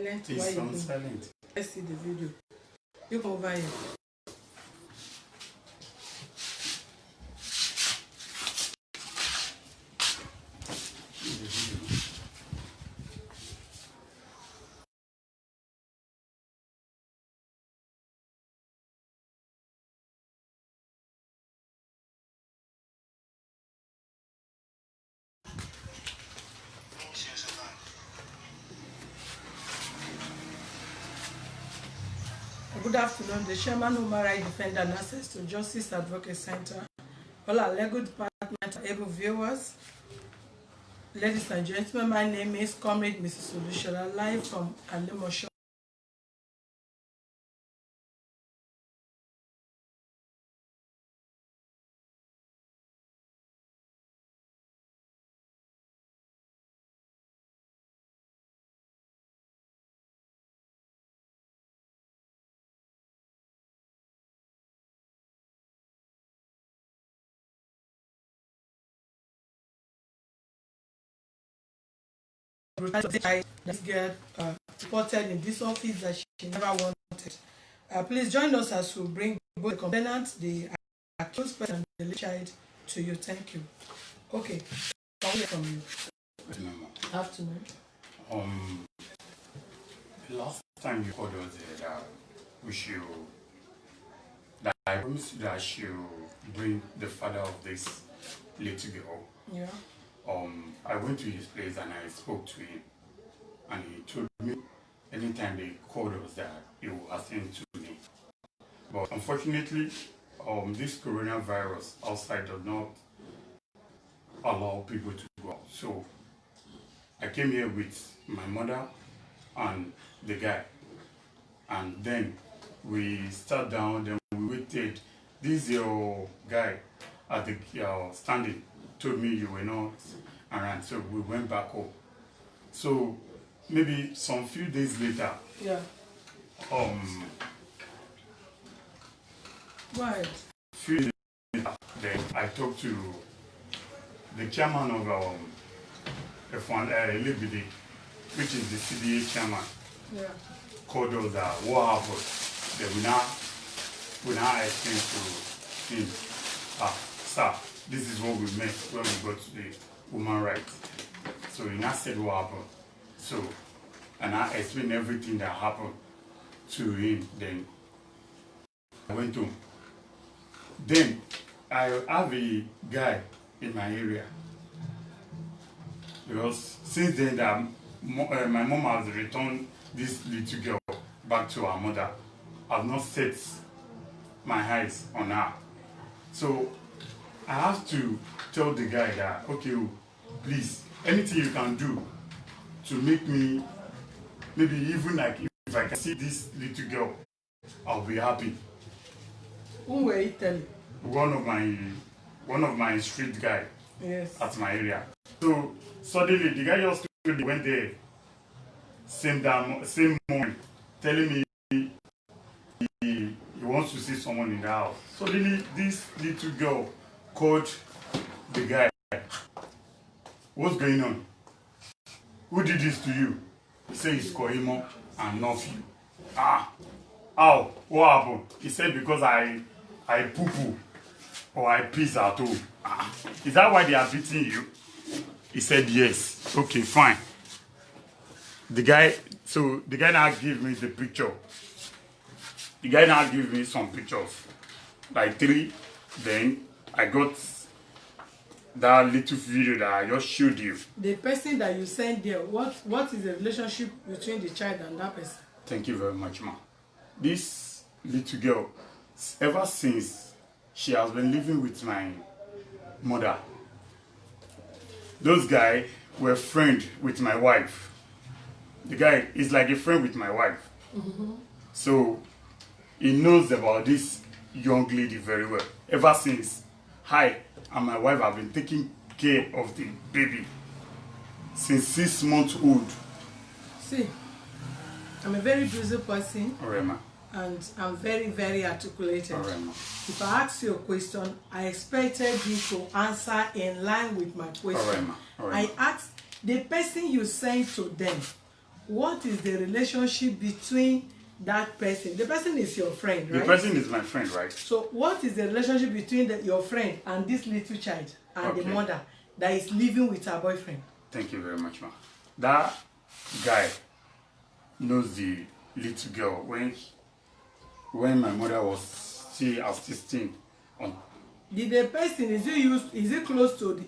It's on silent. Let's see the video. You come over here. Good afternoon. The Chairman Human Rights Defender and Access to Justice Advocate Center. All our legal department able viewers. Ladies and gentlemen, my name is Comrade Mrs. Olusola, live from Alimosho. This girl reported in this office that she never wanted. Please join us as we bring both the complainant, the accused person, and the child to you. Thank you. Okay, can we hear from you? Afternoon. The last time you called us that we should, that I promised you that I should bring the father of this little girl. Yeah. I went to his place and I spoke to him, and he told me anytime they called us that he will attend to me. But unfortunately, this coronavirus outside does not allow people to go out. So I came here with my mother and the guy, and then we sat down, then we waited. This your guy at the standing told me you were not around, so we went back home. So maybe some few days later, Yeah. Go ahead. Few days later, then I talked to the chairman of Elebide, which is the CDA chairman. Yeah. Called us that what happened. Then we now explained to him, sir, this is what we meant when we got to the human rights. So he now said what happened. So, and I explained everything that happened to him. Then I went home. Then I have a guy in my area. Because since then that my mom has returned this little girl back to her mother. I've not set my eyes on her. So I have to tell the guy that, okay, please, anything you can do to make me, maybe even like if I can see this little girl, I'll be happy. Who were you telling? One of my street guy. Yes. At my area. So suddenly the guy just went there, same moment, telling me he wants to see someone in the house. Suddenly this little girl called the guy. What's going on? Who did this to you? He said it's Kohimo and not you. How? What happened? He said because I poo-poo or I piss at home. Is that why they are beating you? He said yes. Okay, fine. The guy now gave me the picture. The guy now gave me some pictures, like 3. Then I got that little video that I just showed you. The person that you sent there, what is the relationship between the child and that person? Thank you very much, ma. This little girl, ever since she has been living with my mother, those guys were friends with my wife. The guy is like a friend with my wife. Mm-hmm. So he knows about this young lady very well. Ever since I and my wife have been taking care of the baby since 6 months old. See, I'm a very busy person. Alright, ma. And I'm very, very articulated. Alright, ma. If I ask you a question, I expected you to answer in line with my question. Alright, ma. Alright, I asked the person you sent to them, what is the relationship between that person? The person is your friend, right? The person is my friend, right? So what is the relationship between your friend and this little child and the mother that is living with her boyfriend? Thank you very much, ma. That guy knows the little girl when my mother was still assisting on. Did the person, is it close to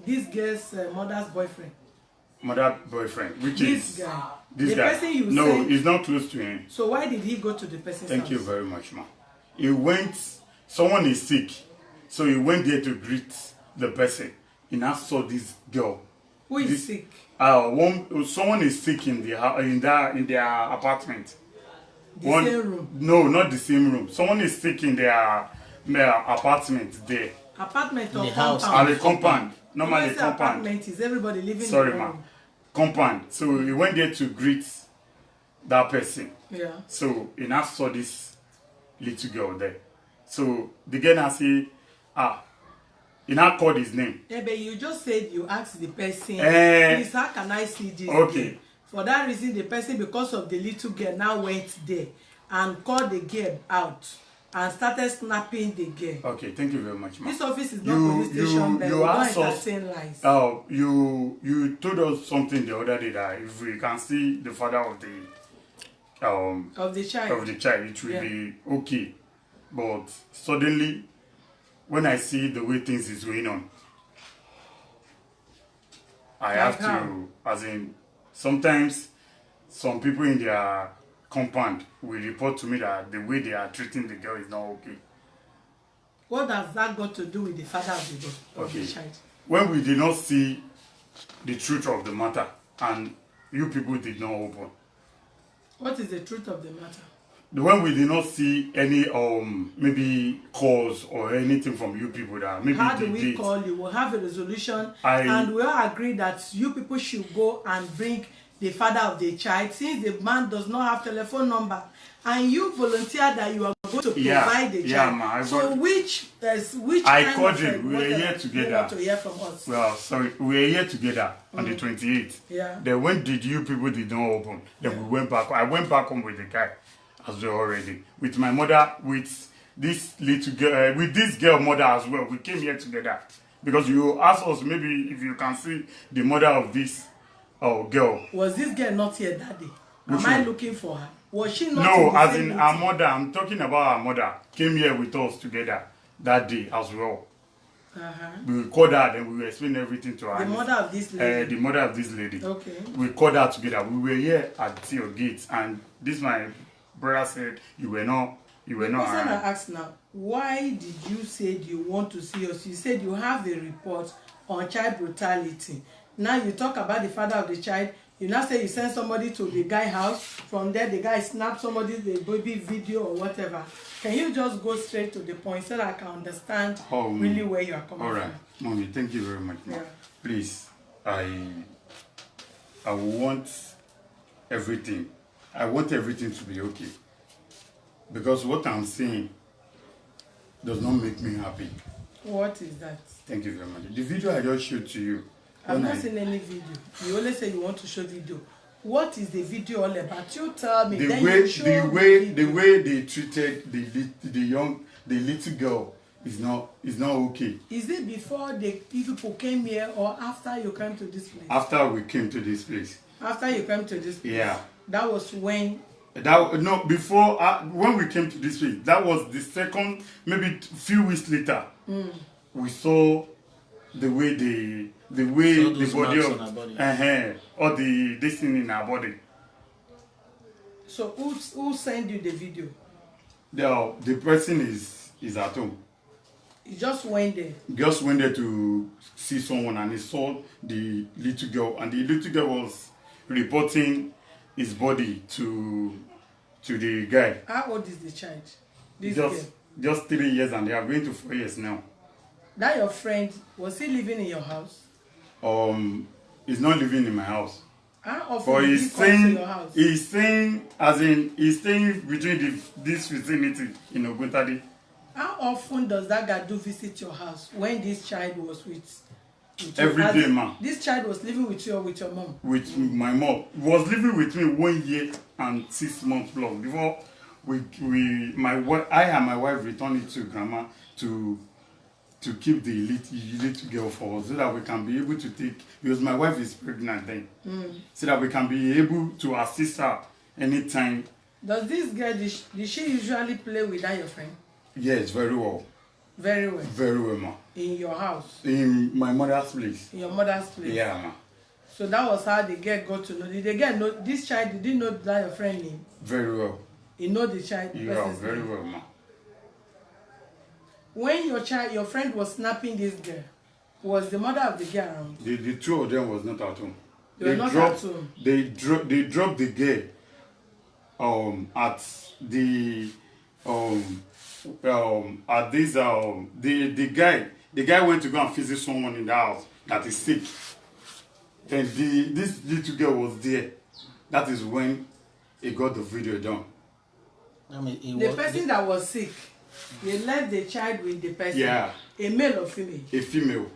this girl's mother's boyfriend? Mother boyfriend, which this is guy. this the guy. Person you no, said, he's not close to him. So why did he go to the person's Thank house? you very much, ma. He went. Someone is sick, so he went there to greet the person. He now saw this girl. Who is sick? Someone is sick in their apartment. Same room? No, not the same room. Someone is sick in their apartment there. Apartment or the house. compound? The compound. Normally When compound. apartment is everybody living Sorry, in the ma. room. Compound. So he went there to greet that person. Yeah. So he now saw this little girl there. So the girl now say, he now called his name. Yeah, but you just said you asked the person, please, how can I see this? Okay. Girl? For that reason, the person, because of the little girl, now went there and called the girl out and started snapping the girl. Okay, thank you very much, ma. This office is not police station, but we don't entertain lies. You told us something the other day that if we can see the father of the child, it will be okay. But suddenly, when I see the way things is going on, I have to, as in, sometimes some people in their compound will report to me that the way they are treating the girl is not okay. What has that got to do with the father of the child? When we did not see the truth of the matter and you people did not open. What is the truth of the matter? When we did not see any maybe calls or anything from you people that maybe how do we call you? We'll have a resolution and we'll agree that you people should go and bring the father of the child, since the man does not have telephone number and you volunteer that you are going to provide the child. Ma, so which I kind called of you. We were here together. You want to hear from us? Well, sorry, we were here together on the 28th. Yeah. Then when did you people did not open? Then we went back. I went back home with the guy as well already. With my mother, with this little girl, with this girl mother as well. We came here together because you asked us maybe if you can see the mother of this girl. Was this girl not here that day? Am I looking for her? Was she not? No, as in our mother. I'm talking about our mother. Came here with us together that day as well. We called her and we explained everything to her. The mother of this lady. The mother of this lady. Okay. We called her together. We were here at your gate, and this my brother said you were not. The person I asked now, why did you say you want to see us? You said you have the report on child brutality. Now you talk about the father of the child. You now say you send somebody to the guy house. From there, the guy snapped somebody the baby video or whatever. Can you just go straight to the point so that I can understand really where you are coming from? All right, Mommy, thank you very much. Yeah. Please, I want everything. I want everything to be okay. Because what I'm saying does not make me happy. What is that? Thank you very much. The video I just showed to you. I've not seen any video. You only say you want to show video. What is the video all about? You tell me. The way they treated the little girl is not okay. Is it before the people came here or after you came to this place? After we came to this place. After you came to this place. Yeah. That was when. Before when we came to this place. That was the second, maybe few weeks later. We saw the way the body of or this thing in our body. So who sent you the video? The person is at home. He just went there. Just went there to see someone and he saw the little girl, and the little girl was reporting his body to the guy. How old is the child? Just 3 years, and they are going to 4 years now. That your friend, was he living in your house? He's not living in my house. How often But he's staying to your house? He's staying between this vicinity in Oguntade. How often does that guy visit your house when this child was with every day, ma. This child was living with you or with your mom? With my mom. Was living with me 1 year and 6 months plus before I and my wife returned it to grandma to keep the little girl for us so that we can be able to take, because my wife is pregnant then, so that we can be able to assist her anytime. Does this girl, did she usually play with that your friend? Yes, very well. Very well? Very well, ma. In your house? In my mother's place. In your mother's place? Yeah, ma. So that was how the girl got to know. Did the girl know, this child, did he know that your friend name? Very well. He know the child? Yeah, very well, ma. When your friend was snapping this girl, was the mother of the girl around? The two of them was not at home. They were not at home? They dropped the girl at the at this the guy went to go and visit someone in the house that is sick. Then this little girl was there. That is when he got the video done. I mean, the person that was sick, they left the child with the person. Yeah. A male or female? A female.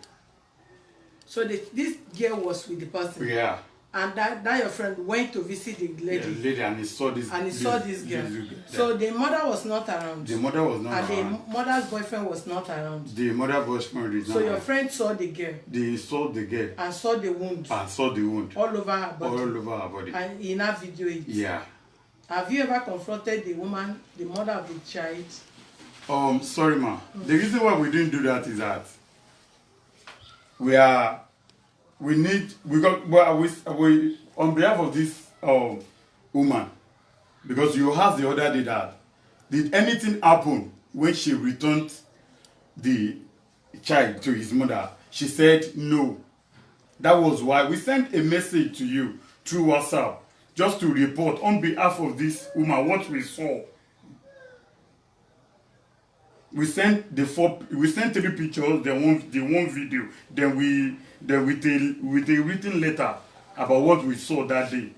So this girl was with the person. Yeah. And that your friend went to visit the lady. The lady, and he saw this. And he saw this girl. So the mother was not around. The mother was not around. And the mother's boyfriend was not around. The mother's boyfriend is not So your around. friend saw the girl. They saw the girl. And saw the wound. And saw the wound. All over her body. All over her body. And he now video it. Yeah. Have you ever confronted the woman, the mother of the child? Sorry, ma. The reason why we didn't do that is that we on behalf of this woman, because you asked the other day that did anything happen when she returned the child to his mother. She said no. That was why we sent a message to you through WhatsApp just to report on behalf of this woman what we saw. We sent 3 pictures, the one video, then with a written letter about what we saw that day.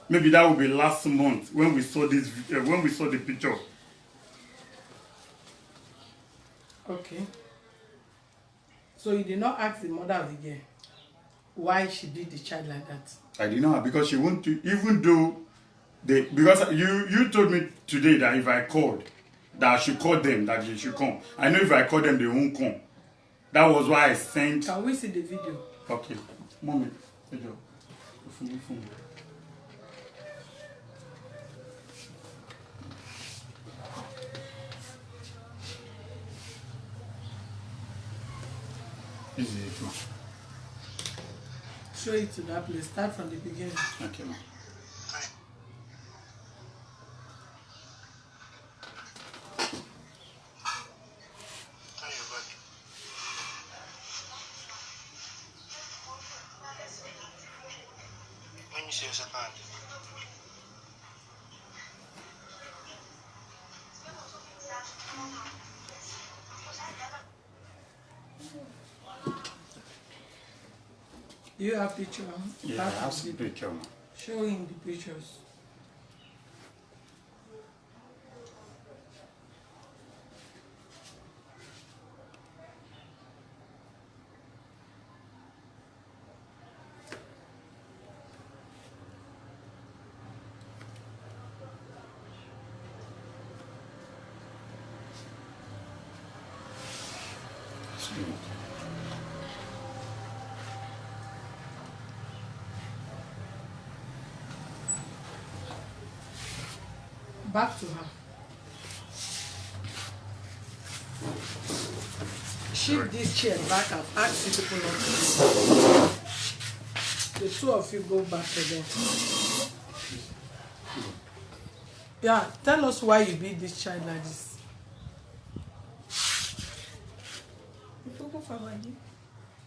Maybe that will be last month when we saw this when we saw the picture. Okay. So you did not ask the mother of the girl why she did the child like that? I did not, because she won't to, even though because you told me today that if I called, that I should call them, that they should come. I know if I call them, they won't come. That was why I sent. Can we see the video? Okay. Mommy. Show it to that place. Start from the beginning. Okay, ma. Let me see a second. Do you have picture? Yeah, I have some picture, ma. Show him the pictures. Back to her. Shift this chair back and ask the people not to leave. The two of you go back to them. Yeah, tell us why you beat this child like this.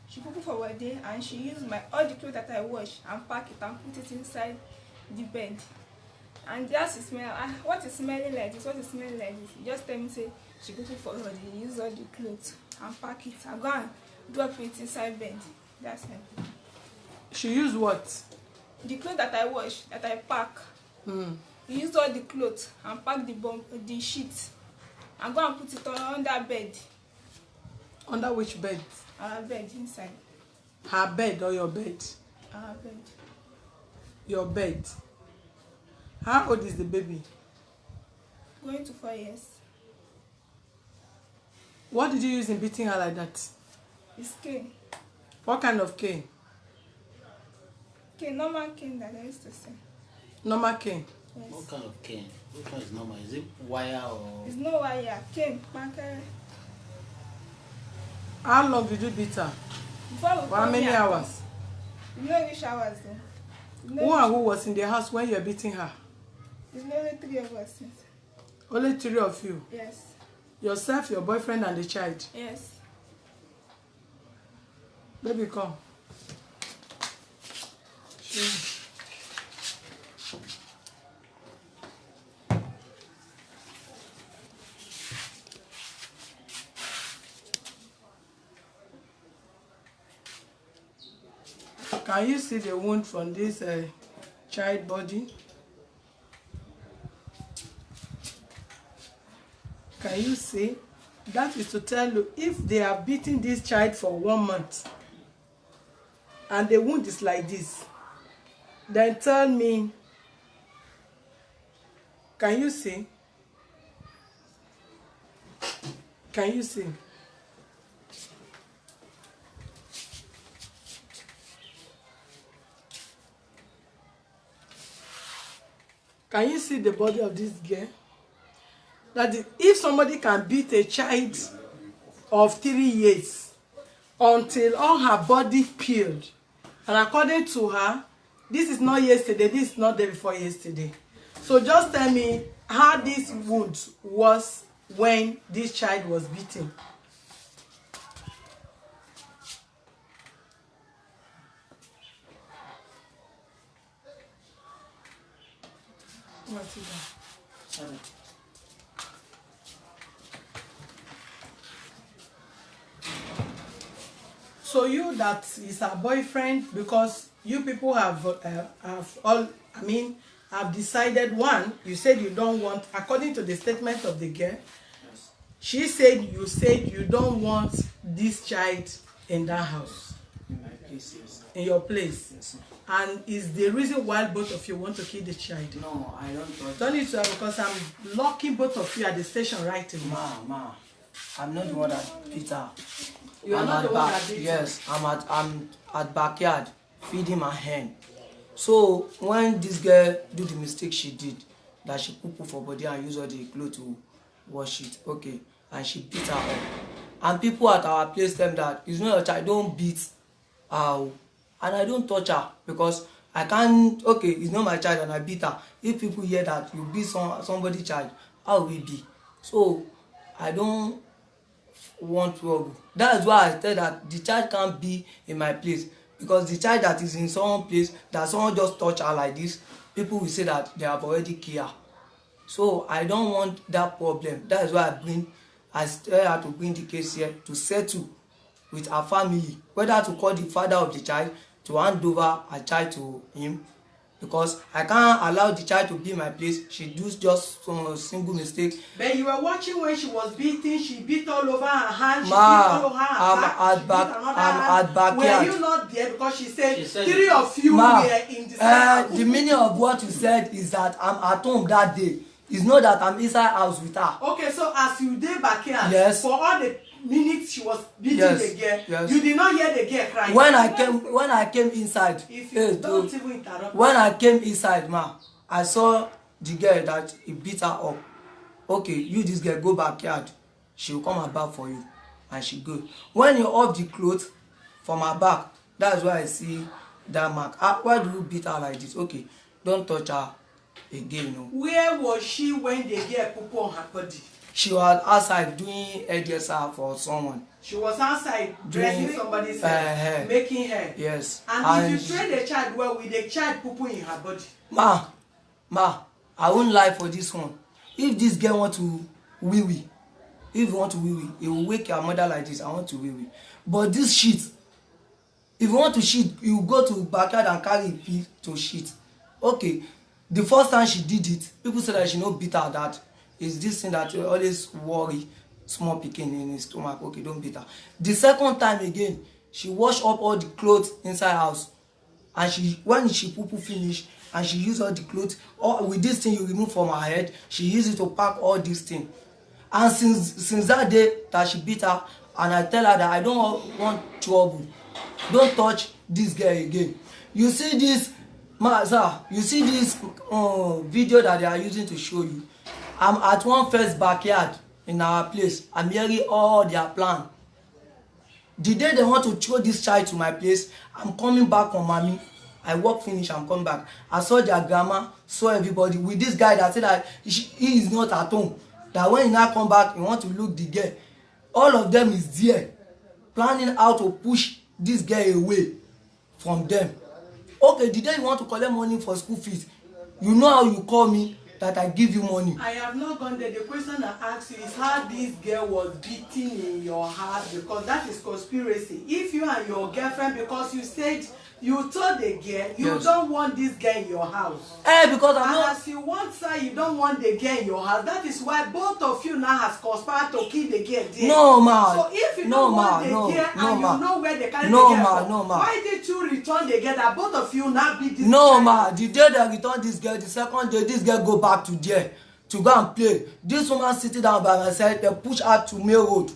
She cooked for wedding and she used all the clothes that I wash and pack it and put it inside the bed. And just smell, what is smelling like this? What is smelling like this? Just tell me, say, she cooked for her, they use all the clothes and pack it. I go and drop it inside bed. That's it. She used what? The clothes that I wash, that I pack. You use all the clothes and pack the sheet. And go and put it under bed. Under which bed? Our bed inside. Her bed or your bed? Our bed. Your bed. How old is the baby? Going to 4 years. What did you use in beating her like that? It's cane. What kind of cane? Cane, normal cane that I used to say. Normal cane. Yes. What kind of cane? Which one is normal? Is it wire or? It's no wire. Cane. Pankere. How long did you beat her? Before we For how come many here, hours? You know which hours though? You know Who and who was in the house when you were beating her? It's only 3 of us. Only 3 of you. Yes. Yourself, your boyfriend, and the child. Yes. Baby, come. Sure. Can you see the wound from this child body? Can you see? That is to tell you, if they are beating this child for 1 month and the wound is like this, then tell me, can you see? Can you see? Can you see the body of this girl? That if somebody can beat a child of 3 years until all her body peeled, and according to her, this is not yesterday, this is not day before yesterday. So just tell me how this wound was when this child was beaten. What is that? Sorry. So you that is her boyfriend, because you people have all, I mean, have decided one, you said you don't want, according to the statement of the girl, Yes. she said you don't want this child in that house, In my place, yes. in your place. Yes. And is the reason why both of you want to kill the child. No, I don't touch. Don't need to, because I'm locking both of you at the station right now. Ma, I'm not the one that beat her. You are I'm not at the one back. that beat her. Yes, I'm at backyard feeding my hen. So when this girl do the mistake she did, that she poo for body and use all the clothes to wash it, okay, and she beat her up. And people at our place tell them that it's not your child, don't beat her. And I don't touch her because I can't, okay, it's not my child and I beat her. If people hear that you beat somebody's child, how will it be? So I don't want trouble. That's why I tell that the child can't be in my place, because the child that is in someone's place, that someone just touch her like this, people will say that they have already killed her. So I don't want that problem. That is why I tell her to bring the case here to settle with her family, whether to call the father of the child to hand over her child to him, because I can't allow the child to be in my place. She does just some single mistake. But you were watching when she was beating, she beat all over her hand, she beat Ma, all over her I'm back, at backyard. Were you not there? Because she said, She said 3 of you Ma, were in the same the meaning of what you said is that I'm at home that day. It's not that I'm inside house with her. Okay, so as you did backyard, Yes. for all the minutes she was beating Yes, the girl, yes. you did not hear the girl crying. When I came inside, If you hey, don't dude, even interrupt. when I came inside, ma, I saw the girl that he beat her up. Okay, you this girl go backyard, she will come and back for you, and she go. When you off the clothes from her back, that's why I see that mark. Why do you beat her like this? Okay, don't touch her again. No. Where was she when the girl pooped on her body? She was outside doing hairdresser for someone. She was outside dressing Doing somebody's hair. hair, making hair. Yes. And if you train the child well, with the child pooping in her body. Ma, I won't lie for this one. If this girl want to wee, if you want to wee, he will wake your mother like this. I want to wee. But this shit, if you want to shit, you go to backyard and carry a pee to shit. Okay, the first time she did it, people said that she no beat her. That is this thing that you always worry small pikin in his stomach. Okay, don't beat her. The second time again, she wash up all the clothes inside house, and she when she poo finish and she use all the clothes, or with this thing you remove from her head, she use it to pack all this thing. And since that day that she beat her, and I tell her that I don't want trouble, don't touch this girl again. You see this, sir, you see this video that they are using to show you. I'm at one first backyard in our place. I'm hearing all their plan. The day they want to throw this child to my place, I'm coming back on mommy. I work finish, I'm coming back. I saw their grandma, saw everybody with this guy that said that he is not at home. That when he now come back, he want to look the girl. All of them is there, planning how to push this girl away from them. Okay, the day you want to collect money for school fees, you know how you call me that I give you money. I have not gone there. The question I asked you is how this girl was beaten in your house, because that is conspiracy. If you and your girlfriend, because you said you told the girl you yes. don't want this girl in your house. Because I'm not. As you want her, you don't want the girl in your house. That is why both of you now has conspired to kill the girl there. No, ma. So if you no, don't ma. want the No, girl no, and ma. you know where they carry No, the girl ma. from, No, ma. why did you return the girl that both of you now beat this No, child? ma. The day they return this girl, the second day, this girl go back to there to go and play. This woman sitting down by my side, they push her to main road.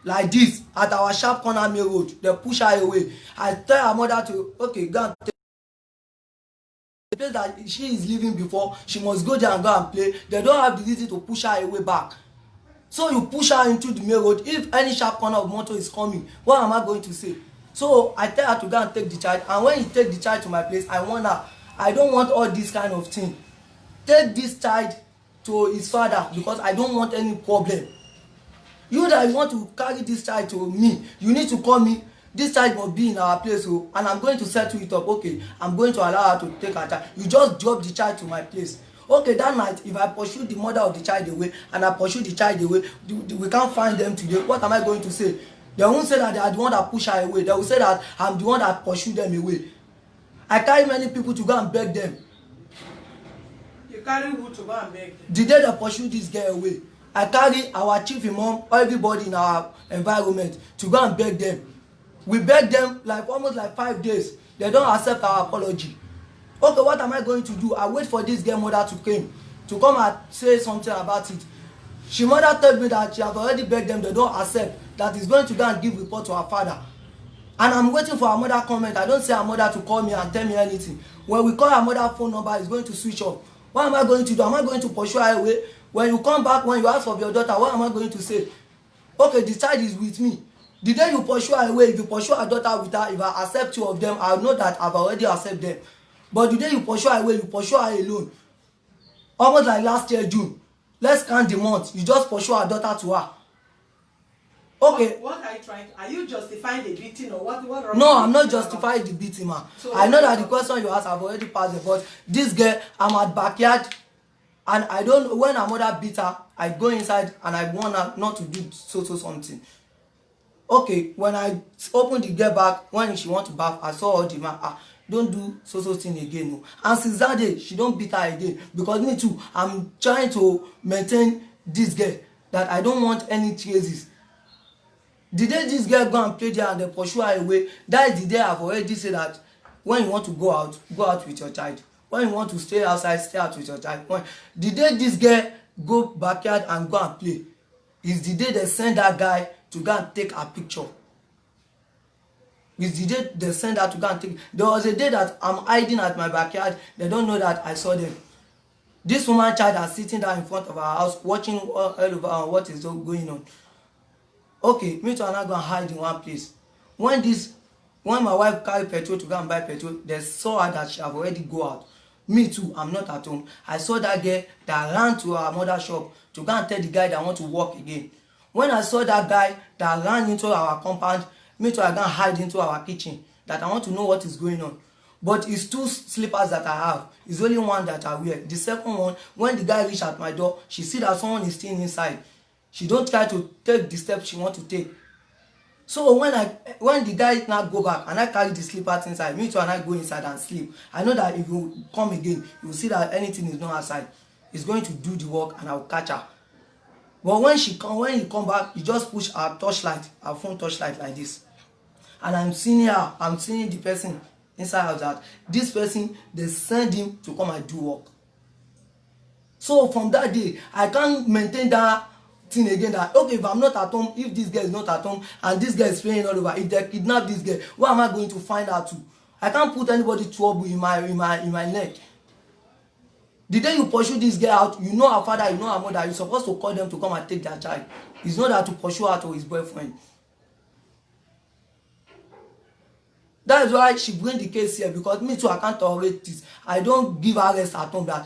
Like this, at our sharp corner main road. They push her away. I tell her mother to, okay, go and take the place that she is living before, she must go there and go and play. They don't have the reason to push her away back. So you push her into the main road. If any sharp corner of motor is coming, what am I going to say? So I tell her to go and take the child. And when you take the child to my place, I warn her, I don't want all this kind of thing. Take this child to his father, because I don't want any problem. You that you want to carry this child to me, you need to call me. This child must be in our place, and I'm going to settle it up. Okay, I'm going to allow her to take her child. You just drop the child to my place. Okay, that night, if I pursue the mother of the child away and I pursue the child away, we can't find them today. What am I going to say? They won't say that they are the one that push her away. They will say that I'm the one that pursue them away. I carry many people to go and beg them. You carry who to go and beg them? The day they pursue this girl away, I carry our chief imam, everybody in our environment to go and beg them. We beg them like almost like 5 days. They don't accept our apology. Okay, what am I going to do? I wait for this girl mother to come and say something about it. She mother told me that she have already begged them, they don't accept, that is going to go and give report to her father. And I'm waiting for her mother comment. I don't say her mother to call me and tell me anything. When we call her mother phone number, it's going to switch off. What am I going to do? Am I going to pursue her away? When you come back, when you ask for your daughter, what am I going to say? Okay, the child is with me. The day you pursue her away, if you pursue her daughter with her, if I accept 2 of them, I know that I've already accepted them. But the day you pursue her away, you pursue her alone. Almost like last year, June. Let's count the month. You just pursue her daughter to her. Okay. What are you trying to? Are you justifying the beating or what? No, I'm not justifying the beating, man. So I know that the question you asked, I've already passed it. But this girl, I'm at backyard, and I don't. When her mother beat her, I go inside and I warn her not to do so something. Okay, when I open the girl back, when she want to bath, I saw all the man. Don't do so thing again. No. And since that day, she don't beat her again, because me too, I'm trying to maintain this girl, that I don't want any chases. The day this girl go and play there and they pursue her away, that is the day I've already said that when you want to go out with your child. When you want to stay outside, stay out with your child. The day this girl go backyard and go and play is the day they send that guy to go and take a picture. It's the day they send her to go and take. There was a day that I'm hiding at my backyard. They don't know that I saw them. This woman child is sitting down in front of our house watching all over what is going on. Okay, me too, and I go and hide in one place. When my wife carry petrol to go and buy petrol, they saw her that she have already go out. Me too, I'm not at home. I saw that girl that ran to her mother's shop to go and tell the guy that I want to work again. When I saw that guy that ran into our compound, me too, I go and hide into our kitchen, that I want to know what is going on. But it's 2 slippers that I have. It's only one that I wear. The second one, when the guy reached at my door, she see that someone is still inside. She don't try to take the steps she want to take. So when the guy now go back and I carry the slippers inside, me too, and I go inside and sleep. I know that if you come again, you will see that anything is not outside. It's going to do the work and I will catch her. But when you come back, you just push our torchlight, our phone torchlight like this. and I'm seeing the person inside house, that this person, they send him to come and do work. So from that day, I can't maintain that thing again, that okay, if I'm not at home, if this girl is not at home and this girl is playing all over, if they kidnap this girl, where am I going to find out to? I can't put anybody trouble in my neck. The day you pursue this girl out, you know her father, you know her mother, you're supposed to call them to come and take their child. It's not that to pursue her to his boyfriend. That is why she bring the case here, because me too, I can't tolerate this. I don't give her rest at home, that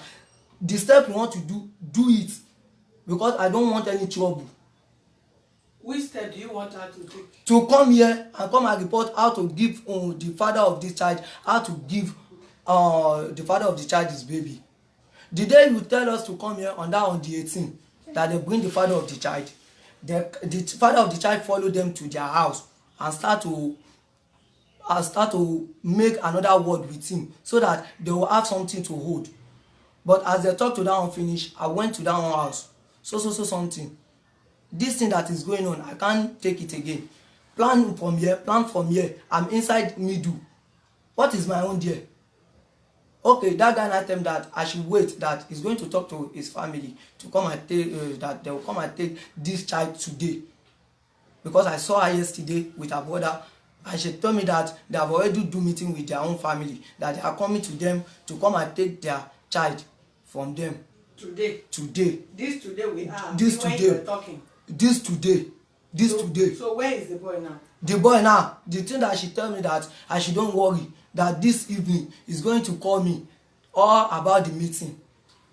the step you want to do it, because I don't want any trouble. Which step do you want her to take? To come here and come and report how to give the father of this child, how to give the father of the child his baby. The day you tell us to come here on the 18th, that they bring the father of the child, the father of the child follow them to their house and start to make another word with him, so that they will have something to hold. But as they talk to that one finish, I went to that one house. So something. This thing that is going on, I can't take it again. Plan from here. I'm inside middle. What is my own dear? Okay, that guy told me that I should wait, that he's going to talk to his family to come and take that they will come and take this child today. Because I saw her yesterday with her brother, and she told me that they have already do meeting with their own family, that they are coming to them to come and take their child from them. Today. This today we are. This when today. you were talking. This today. So where is the boy now? The boy now, the thing that she tell me, that I should don't worry, that this evening is going to call me all about the meeting.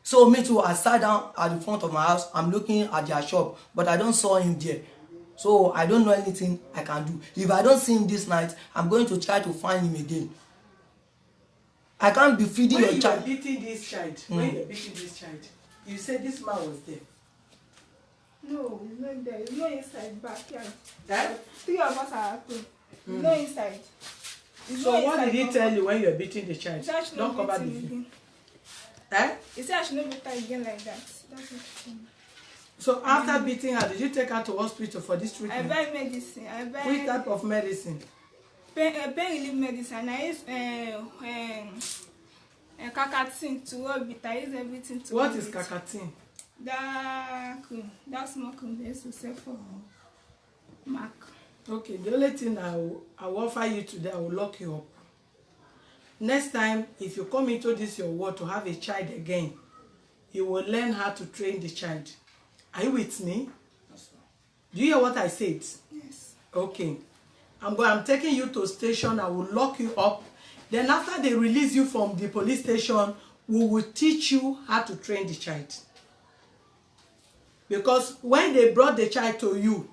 So me too, I sat down at the front of my house. I'm looking at their shop, but I don't saw him there. So I don't know anything I can do. If I don't see him this night, I'm going to try to find him again. I can't be feeding your child. When you were beating this child, you said this man was there. No, he's not there. He's not inside backyard. Eh? 3 of us are at home. He's not inside. He's So not what inside did he tell you when you were beating the He child? said I should Don't not cover the beat him view. again. Eh? He said I should not beat her again like that. That's what he told me. So after beating her, did you take her to hospital for this I treatment? buy medicine. I buy Which type of medicine? pain relief medicine. I use Cacatin to rub it. I use everything to What rub is it. Cacatin? That cream. That small cream they used to sell for Mark. Okay, the only thing I will offer you today, I will lock you up. Next time, if you come into this your world to have a child again, you will learn how to train the child. Are you with me? Do you hear what I said? Yes. Okay. I'm taking you to station. I will lock you up. Then after they release you from the police station, we will teach you how to train the child. Because when they brought the child to you,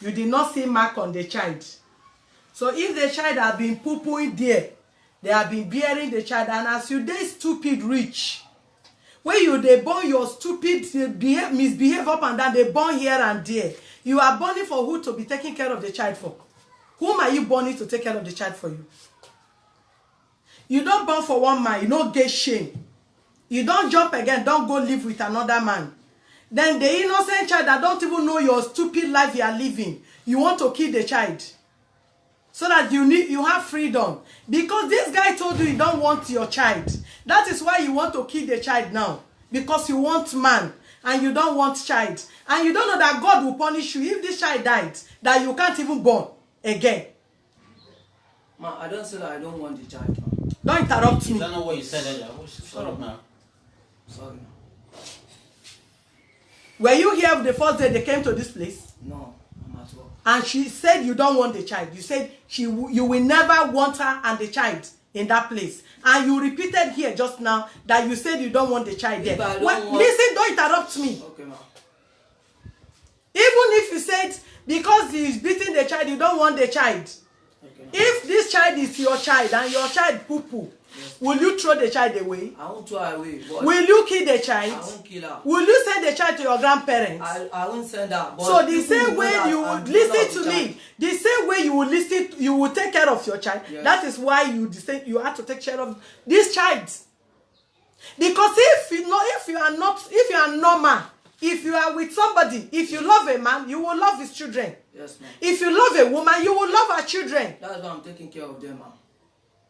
you did not see mark on the child. So if the child has been poo-pooing there, they have been bearing the child, and as you dey stupid reach, when you dey born your stupid misbehave up and down, they born here and there. You are born for who to be taking care of the child for? Whom are you born to take care of the child for you? You don't born for one man, you don't get shame. You don't jump again, don't go live with another man. Then the innocent child that don't even know your stupid life you are living, you want to kill the child. So that you have freedom. Because this guy told you he don't want your child. That is why you want to kill the child now. Because you want man and you don't want child. And you don't know that God will punish you if this child died, that you can't even born again. Ma, I don't say that I don't want the child. Don't interrupt me. Is that not what you said earlier? Shut up now. Sorry. Were you here the first day they came to this place? No, I'm at work. And she said you don't want the child. You said you will never want her and the child in that place. And you repeated here just now that you said you don't want the child there. Listen, don't interrupt me. Okay, ma. Even if you said because he's beating the child, you don't want the child. Okay. If this child is your child and your child poo-poo, yes, will you throw the child away? I won't throw her away. But will you kill the child? I won't kill her. Will you send the child to your grandparents? I won't send her. But so the same way you would listen to me, the same way you will listen, you will take care of your child. Yes. That is why you have to take care of this child. Because if you are normal, if you are with somebody, if you love a man, you will love his children. Yes, ma'am. If you love a woman, you will love her children. That's why I'm taking care of them, ma'am.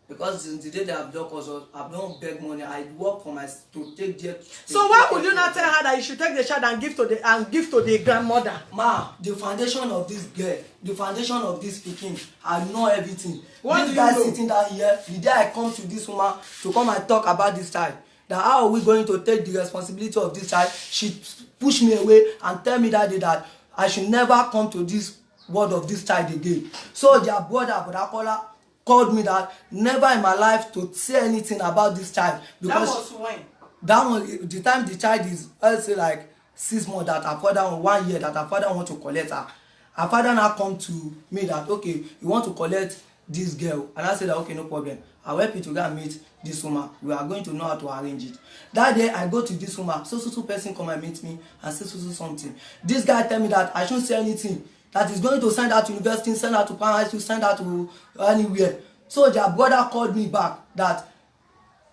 Because since the day they have done cause I don't beg money. I work for to take their. So why would you not tell her that you should take the child and give to the grandmother? Ma, the foundation of this girl, the foundation of this pikin, I know everything. What this do guy you know? sitting down here, the day I come to this woman to come and talk about this child, that how are we going to take the responsibility of this child? She pushed me away and tell me that day that I should never come to this word of this child again. So their brother, Brother called me that never in my life to say anything about this child. Because That was when? that was the time the child is, let's say, like 6 months, that her father, 1 year that her father want to collect her. Her father now come to me that, okay, you want to collect this girl, and I said that, okay, no problem, I'll help you to go and meet this woman. We are going to know how to arrange it. That day I go to this woman, so person come and meet me and say so something. This guy tell me that I shouldn't say anything, that he's going to send her to university, send her to primary school, send her to anywhere. So their brother called me back that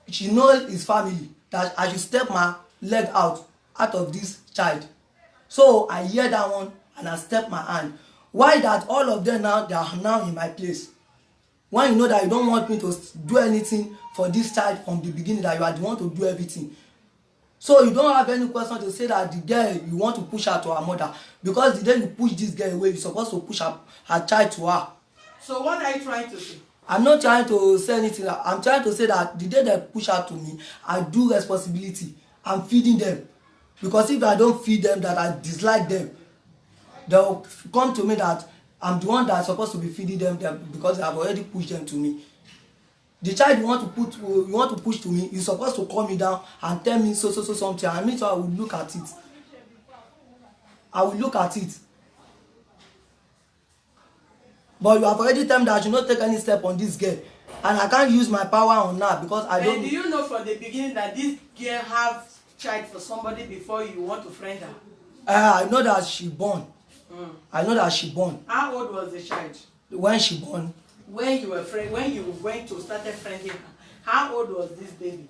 she knows his family, that I should step my leg out of this child. So I hear that one and I step my hand. Why that all of them now, they are now in my place? When you know that you don't want me to do anything for this child from the beginning, that you are the one to do everything. So you don't have any question to say that the girl, you want to push her to her mother. Because the day you push this girl away, you're supposed to push her child to her. So what are you trying to say? I'm not trying to say anything. I'm trying to say that the day they push her to me, I do responsibility. I'm feeding them. Because if I don't feed them, that I dislike them, they'll come to me that I'm the one that's supposed to be feeding them because I've already pushed them to me. The child you want to push to me, you're supposed to call me down and tell me so something, and me too, I will look at it. I will look at it. But you have already told me that I should not take any step on this girl, and I can't use my power on her because I don't. And do you know from the beginning that this girl have child for somebody before you want to friend her? I know that she born. I know that she born. How old was the child? When she born, When you went to started friending her, how old was this baby?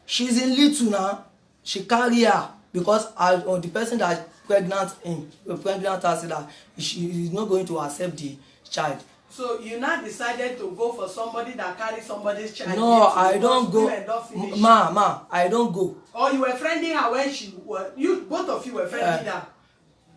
she's in little now. She carry her because the person that is pregnant her said that she is not going to accept the child. So you now decided to go for somebody that carry somebody's child? No, I don't go. Ma, I don't go. Or you were friending her when both of you were friending her?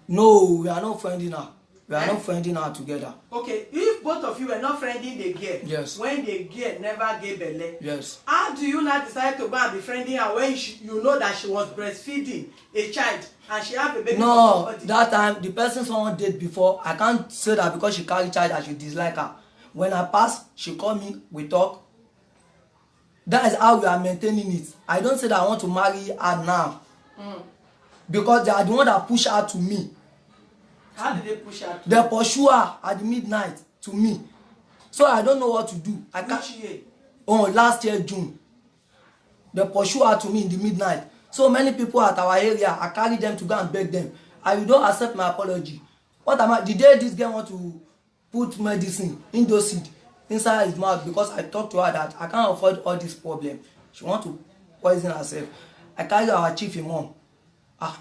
No, we are not friending her. We are not friending her together. Okay, if both of you were not friending the girl, yes, when the girl never gave belle, yes, how do you now decide to go and be friending her when you know that she was breastfeeding a child and she have a baby? No, that time the person someone did before, I can't say that because she carry child I should dislike her. When I pass, she call me, we talk. That is how we are maintaining it. I don't say that I want to marry her now. Because they are the one that push her to me. How did they push her? They pursue her at the midnight to me. So I don't know what to do. Which year? Oh, last year June. They pursue her to me in the midnight. So many people at our area, I carry them to go and beg them. And you don't accept my apology. What am I? The day this girl want to put medicine, Indoseed, inside his mouth because I talked to her that I can't afford all this problem. She want to poison herself. I carry our chief imam.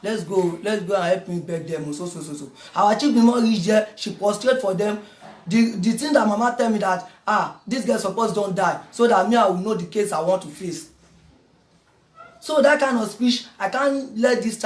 Let's go and help me beg them. So. Our chief imam reach there, she prostrate for them. The thing that mama tell me that this girl suppose don't die, so that me I will know the case I want to face. So that kind of speech, I can't let this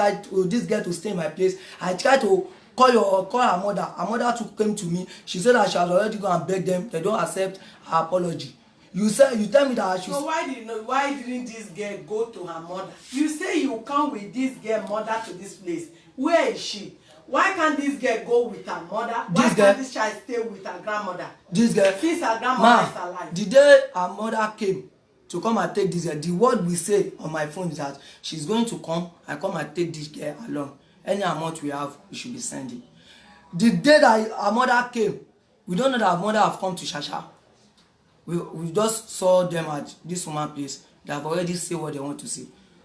girl to stay in my place. I try to call her mother. Her mother too came to me. She said that she has already gone and beg them. They don't accept her apology. You tell me that I should. So why didn't this girl go to her mother? You say you come with this girl mother to this place. Where is she? Why can't this girl go with her mother? Why can't this child stay with her grandmother? This girl. Since her grandmother is alive. The day her mother came to come and take this girl, the word we say on my phone is that she's going to come and take this girl along. Any amount we have, we should be sending. The day that her mother came, we don't know that her mother have come to Shasha. We just saw them at this woman's place. They have already said what they want to say.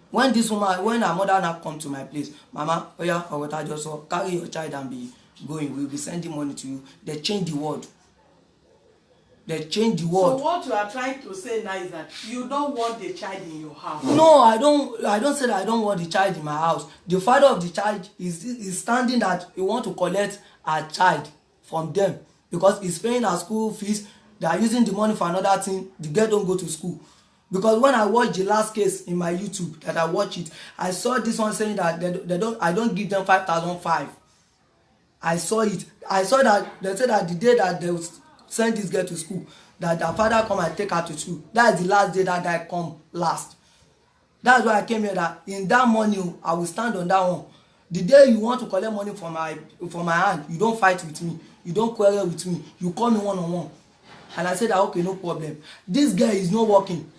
When her mother now come to my place, Mama, or what I just saw, carry your child and be going. We'll be sending money to you. They change the word. they change the So word. what you are trying to say now is that you don't want the child in your house. No, I don't say that I don't want the child in my house. The father of the child is standing that he want to collect a child from them because he's paying her school fees. They are using the money for another thing. The girl don't go to school. Because when I watched the last case in my YouTube that I watch it, I saw this one saying that I don't give them 5,500. I saw it. I saw that they said that the day that they will send this girl to school, that her father come and take her to school. That is the last day that guy come last. That's why I came here, that in that money I will stand on that one. The day you want to collect money from my hand, you don't fight with me, you don't quarrel with me, you call me one-on-one. And I said that okay, no problem. This girl is not working.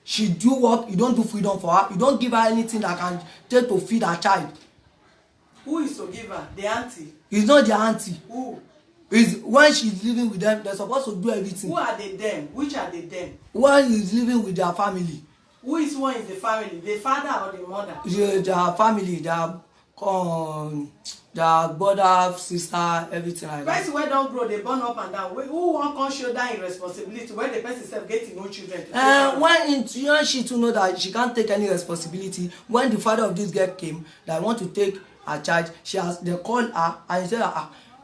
She do work, you don't do freedom for her, you don't give her anything that can take to feed her child. Who is to give her? The auntie? It's not the auntie. Who? It's when she's living with them, they're supposed to do everything. Who are they them? Which are they them? One is living with their family. Who is one in the family? The father or the mother? Their family, their brother, sister, everything like that. Person wey don grow dey burn up and down. Who wan come shoulder im responsibility when the person sef get no children? When she too know that she can't take any responsibility, when the father of this girl came that want to take her child, they called her and he said,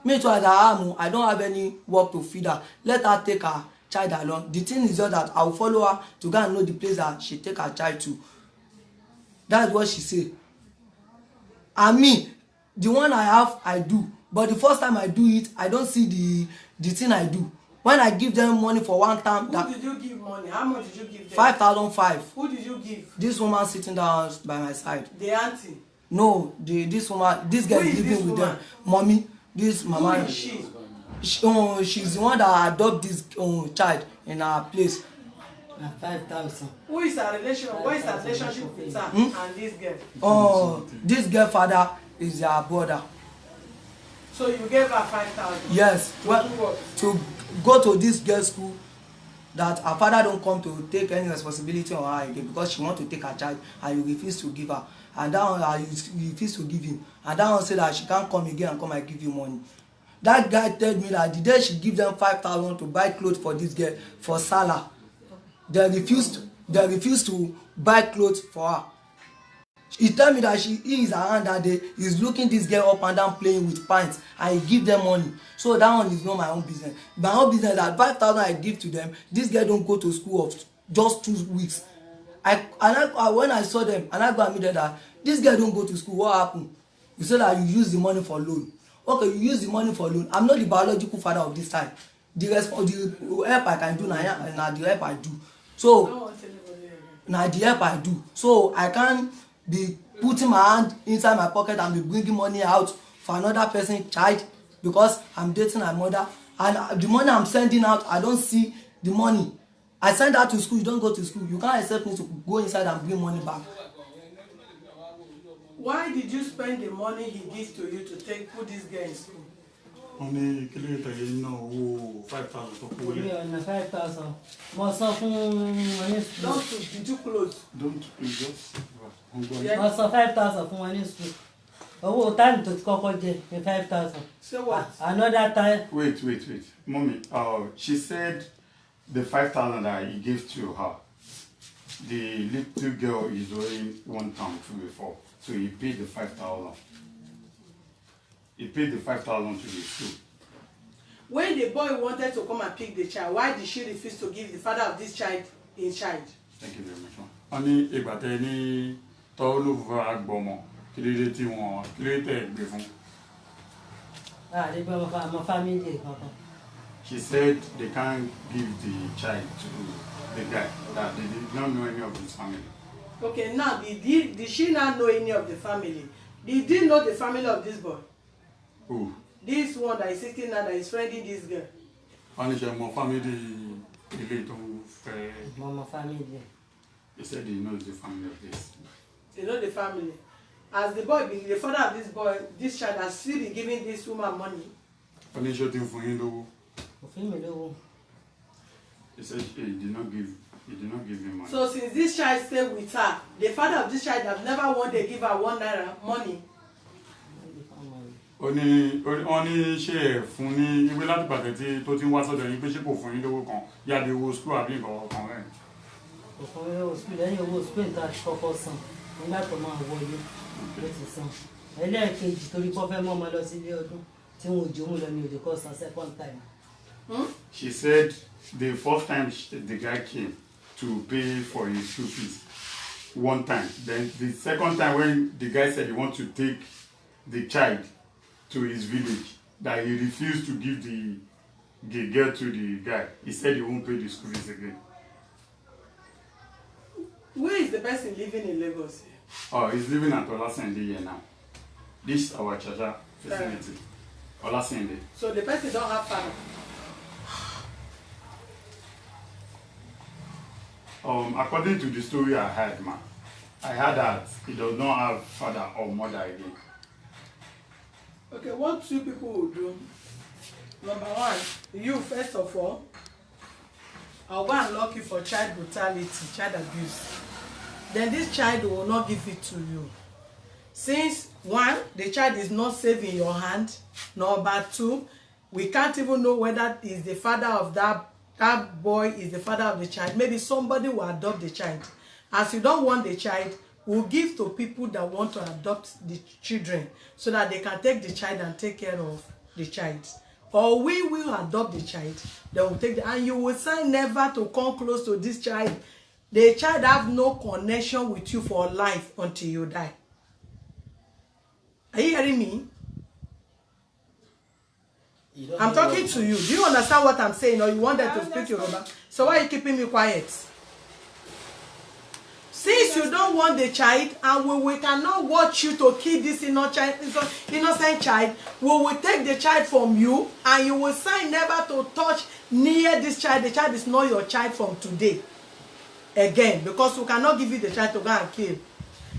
me too as I am, I don't have any work to feed her. Let her take her child along. The thing is just that I will follow her to go and know the place that she take her child to. That's what she say. And me, the one I have, I do. But the first time I do it, I don't see the thing I do. When I give them money for one time, who did you give money? How much did you give them? 5,500. Who did you give? This woman sitting down by my side. The auntie? No, this woman, this girl is living with them. Mommy, this mama. Who is she? She's the one that adopt this child in her place. 5,000. Who is her relation? What is her relationship with her and this girl? This girl father is their brother. So you gave her 5,000? Yes. To go to this girl's school, that her father don't come to take any responsibility on her again because she want to take her child and you refuse to give her. And that one you refuse to give him. And that one say that she can't come again and come and give you money. That guy told me that the day she give them 5,000 to buy clothes for this girl for Salah, they refused to buy clothes for her. He tell me that he is around that day, he's looking this girl up and down playing with pints and he give them money. So that one is not my own business. My own business that 5,000 I give to them, this girl don't go to school of just 2 weeks. When I saw them and I go and meet them that this girl don't go to school, what happened? You said that you use the money for loan. Okay, you use the money for loan. I'm not the biological father of this child. The help I can do now the help I do. So now the help I do. So I can't be putting my hand inside my pocket and be bringing money out for another person's child because I'm dating my mother. And the money I'm sending out, I don't see the money. I send her to school, you don't go to school. You can't accept me to go inside and bring money back. Why did you spend the money he gives to you to put this girl in school? Only you know 5,000 for We on 5,000. Mo sọ fún wọn ní school. Don't did you close? Don't you just Mo sọ 5,000 fún wọn ní school. Owó time tó ti kọ́kọ́ jẹ ní 5,000. Say what? Another time. Wait. Mommy, she said the 5,000 that he gave to her, the little girl is owing 1 time before. So he paid the 5,000. He paid the 5,000 to the school. When the boy wanted to come and pick the child, why did she refuse to give the father of this child in charge? Thank you very much. Oni ìgbàtẹ́ ní tọ́lùfọ́ agbọmọ kílódé tí wọ́n kílódé gbé fún. They gbọ́ ọmọ family kankan. She said they can't give the child to the guy, that they did not know any of his family. Okay, now did she not know any of the family? Did he know the family of this boy? Who? This one that is sitting now that is friending this girl. Only my family ilé tó fẹ́. Ọmọ family. He said he knows the family of this. They know the family. As the boy, the father of this boy, this child has still been giving this woman money. Only shooting for him though. Òfin mi lówó. He said he did not give him money. So since this child stayed with her, the father of this child have never wanted to give her 1 naira money. wọ́n ní ṣe ẹ̀ fún ní ìwé láti pàtẹ́ tí tó ti ń wá sọ́dọ̀ yín pé ṣé kò fún yín lówó kan yáde owó skul àbí nǹkan kan rẹ̀. òfin owó skul lẹ́yìn owó skul níta ti kọ́kọ́ san nígbà tó máa wọlé ló ti san ẹlẹ́ẹ̀kejì torí pọ́ fẹ́ mọ́ ọmọ lọ sí ilé ọdún tí wọn ò jò mú lọ ní òde kọ́ san second time. She said the first time the guy came to pay for his school fees one time, then the second time when the guy said he want to take the child to his village, that he refused to give the girl to the guy. He said he won't pay the school fees again. Where is the person living in Lagos? Oh, he's living at Olasende here now. This is our Chacha facility. Olasende. So the person don't have father. According to the story I heard, I heard that he does not have father or mother again. Okay, what two people will do? Number one, you first of all, I'll go and lock you for child brutality, child abuse. Then this child will not give it to you. Since one, the child is not safe in your hand. Number two, we can't even know whether is the father of that boy is the father of the child. Maybe somebody will adopt the child. As you don't want the child, we'll give to people that want to adopt the children so that they can take the child and take care of the child. Or we will adopt the child, then we'll take the, and you will sign never to come close to this child. The child have no connection with you for life until you die. Are you hearing me? I'm talking to you. Do you understand what I'm saying, or you want them to speak Yoruba? So why are you keeping me quiet? Since you don't want the child, and we cannot watch you to kill this innocent child, we will take the child from you, and you will sign never to touch near this child. The child is not your child from today. Again, because we cannot give you the child to go and kill.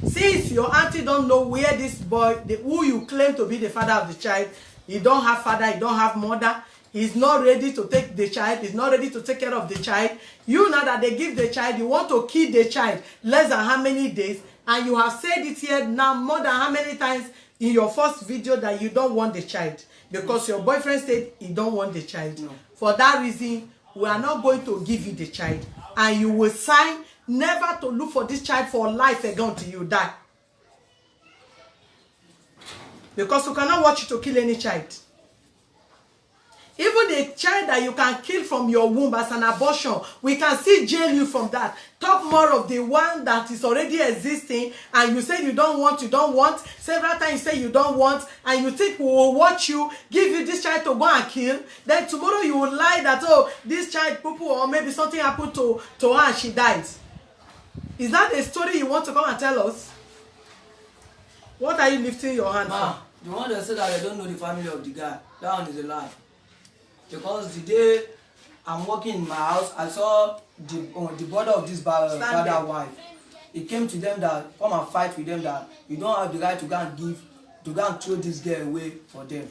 Since your auntie don't know where this boy, who you claim to be the father of the child, he don't have father, he don't have mother, he's not ready to take the child, he's not ready to take care of the child. You know that they give the child, you want to kill the child less than how many days, and you have said it here now more than how many times in your first video that you don't want the child because your boyfriend said he don't want the child. No. For that reason, we are not going to give you the child, and you will sign never to look for this child for life again until you die. Because we cannot watch you to kill any child. Even the child that you can kill from your womb as an abortion, we can still jail you from that. Talk more of the one that is already existing and you say you don't want, several times you say you don't want, and you think we will watch you, give you this child to go and kill. Then tomorrow you will lie that, oh, this child poo-poo, or maybe something happened to her and she died. Is that a story you want to come and tell us? What are you lifting your hand for? The one that said that I don't know the family of the guy, that one is a lie. Because the day I'm working in my house, I saw the brother of this father wife. He came to them that come and fight with them that you don't have the right to go and throw this girl away for them.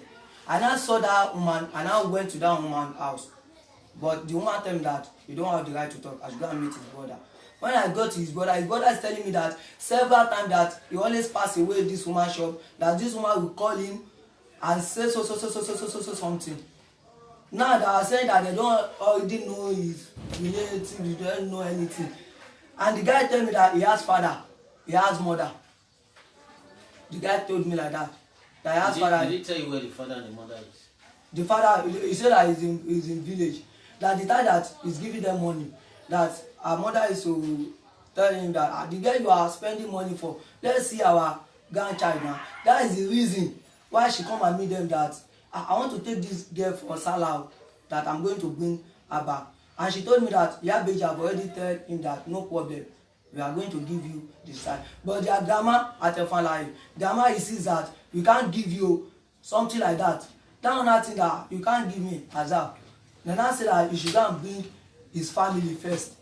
And I saw that woman, and I went to that woman's house. But the woman told me that you don't have the right to talk. I should go and meet his brother. When I got to his brother is telling me that several times that he always pass away this woman's shop, that this woman will call him and say so something. Now they are saying that they don't already know his relative, they don't know anything. And the guy told me that he has father, he has mother. The guy told me like that. That he has father. Did he tell you where the father and the mother is? The father, he said that he's in village. That the time that he's giving them money, that our mother is to tell him that the girl you are spending money for, let's see our grandchild now. That is the reason why she come and meet them that I want to take this girl for Salah, that I'm going to bring her back. And she told me that Yabeji have already told him that no problem, we are going to give you this time. But their grandma at the family, grandma sees that we can't give you something like that. That one thing that you can't give me as well. Then I said that you should go and bring his family first.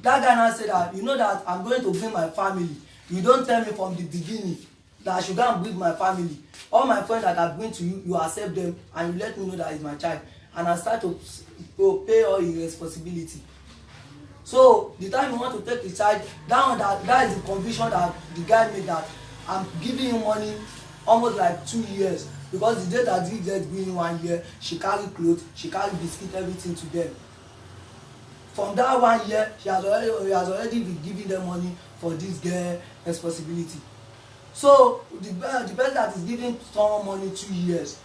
That guy now said that you know that I'm going to bring my family. You don't tell me from the beginning that I should go and bring my family. All my friends that I bring to you, you accept them and you let me know that it's my child. And I start to pay all his responsibility. So the time you want to take the child, that is the conviction that the guy made, that I'm giving him money almost like 2 years because the day that this girl bring 1 year, she carry cloth, she carry biscuit, everything to them. From that 1 year, he has already been giving them money for this girl responsibility. So the person that is giving someone money 2 years,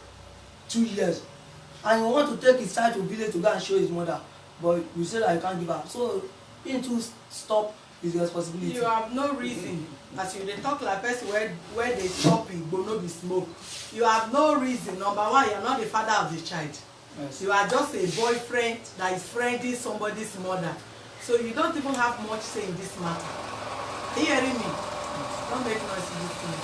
and you want to take his child to village to go and show his mother, but you say that you can't give her. So him to stop his responsibility. You have no reason, as you dey talk like person where they chop igbo no be smoke. You have no reason. Number one, you are not the father of the child. Yes. You are just a boyfriend that is friending somebody's mother. So you don't even have much say in this matter. Are you hearing me? Don't make noise in this thing.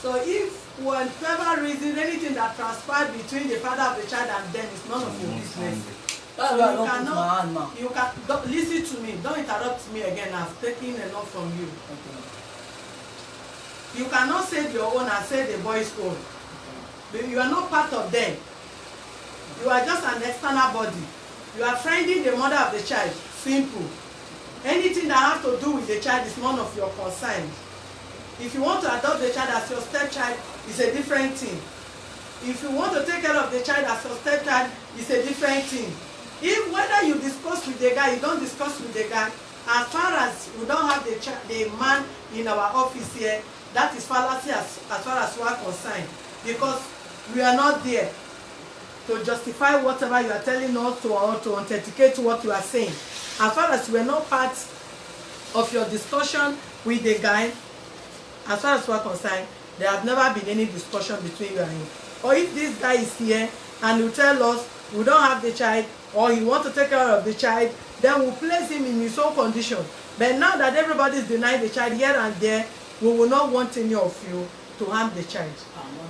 So if whatever reason, anything that transpired between the father of the child and them is none of your business. That's why I don't put my hand now. You can listen to me. Don't interrupt me again. I've taken enough from you. Okay. You cannot save your own and save the boy's own. You are not part of them. You are just an external body. You are friending the mother of the child. Simple. Anything that has to do with the child is none of your concern. If you want to adopt the child as your stepchild, it's a different thing. If you want to take care of the child as your stepchild, it's a different thing. If whether you discuss with the guy, you don't discuss with the guy, as far as we don't have the man in our office here, that is fallacy as far as we are concerned. Because we are not there to justify whatever you are telling us or to authenticate what you are saying. As far as we are not part of your discussion with the guy, as far as we are concerned, there have never been any discussion between you and him. Or if this guy is here and you tell us we don't have the child or he wants to take care of the child, then we'll place him in his own condition. But now that everybody is denying the child here and there, we will not want any of you to harm the child.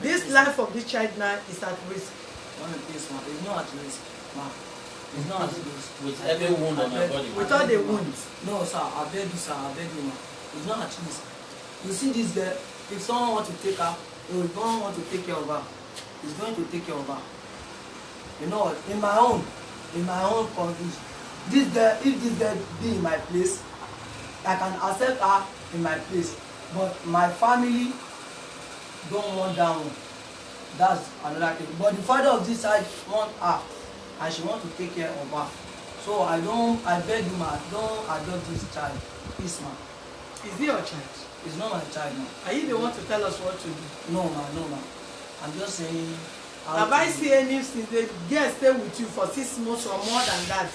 This life of this child now is at risk. It's not at risk, ma. It's not at risk. With every wound on my body. With all the wounds. No, sir, I beg you, sir, I beg you, ma. It's not at risk. You see this girl, if someone want to take her, or if someone want to take care of her, he's going to take care of her. You know what? In my own confusion, this girl, if this girl be in my place, I can accept her in my place. But my family don't want that one. That's another thing. But the father of this child want her, and she want to take care of her. So I beg you, ma, don't adopt this child, please, ma. Is he your child? It's not my child, ma. Are you the one to tell us what to do? No, ma, no, ma. I'm just saying. Have I seen any since the girl stay with you for 6 months or more than that?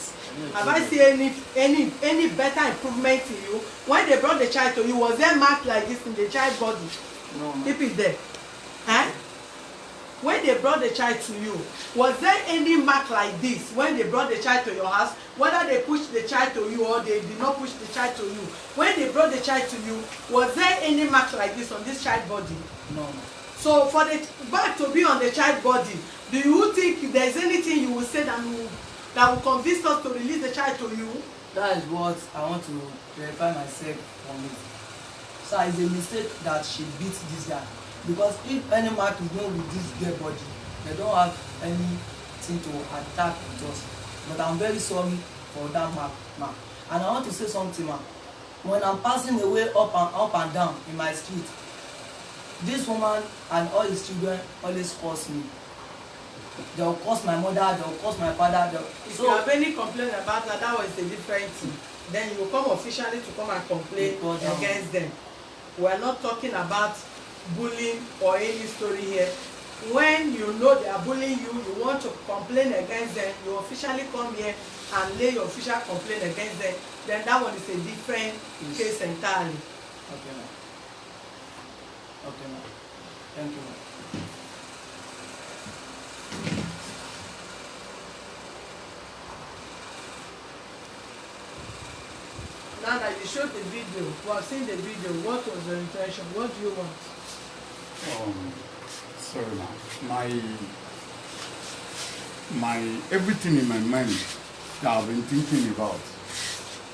Have I seen any better improvement in you? When they brought the child to you, was there mark like this in the child body? No, ma. Keep it there. Eh? When they brought the child to you, was there any mark like this when they brought the child to your house? Whether they pushed the child to you or they did not push the child to you. When they brought the child to you, was there any mark like this on this child body? No, ma. So for the back to be on the child body, do you think there is anything you will say that will convince us to release the child to you? That is what I want to clarify myself from it. So it's a mistake that she beat this guy. Because if any mark is known with this girl body, they don't have anything to attack with us. But I'm very sorry for that mark, ma. And I want to say something, ma. When I'm passing away up and down in my street, this woman and all his children always curse me. They'll curse my mother, they'll curse my father. If you have any complaint about that was a different thing. Then you will come officially to come and complain against them. We are not talking about bullying or any story here. When you know they are bullying you, you want to complain against them, you officially come here and lay your official complaint against them, then that one is a different case entirely. Okay, ma. Okay, ma. Thank you, ma. Now that you showed the video, we have seen the video, what was your intention? What do you want? Sorry, my everything in my mind that I've been thinking about.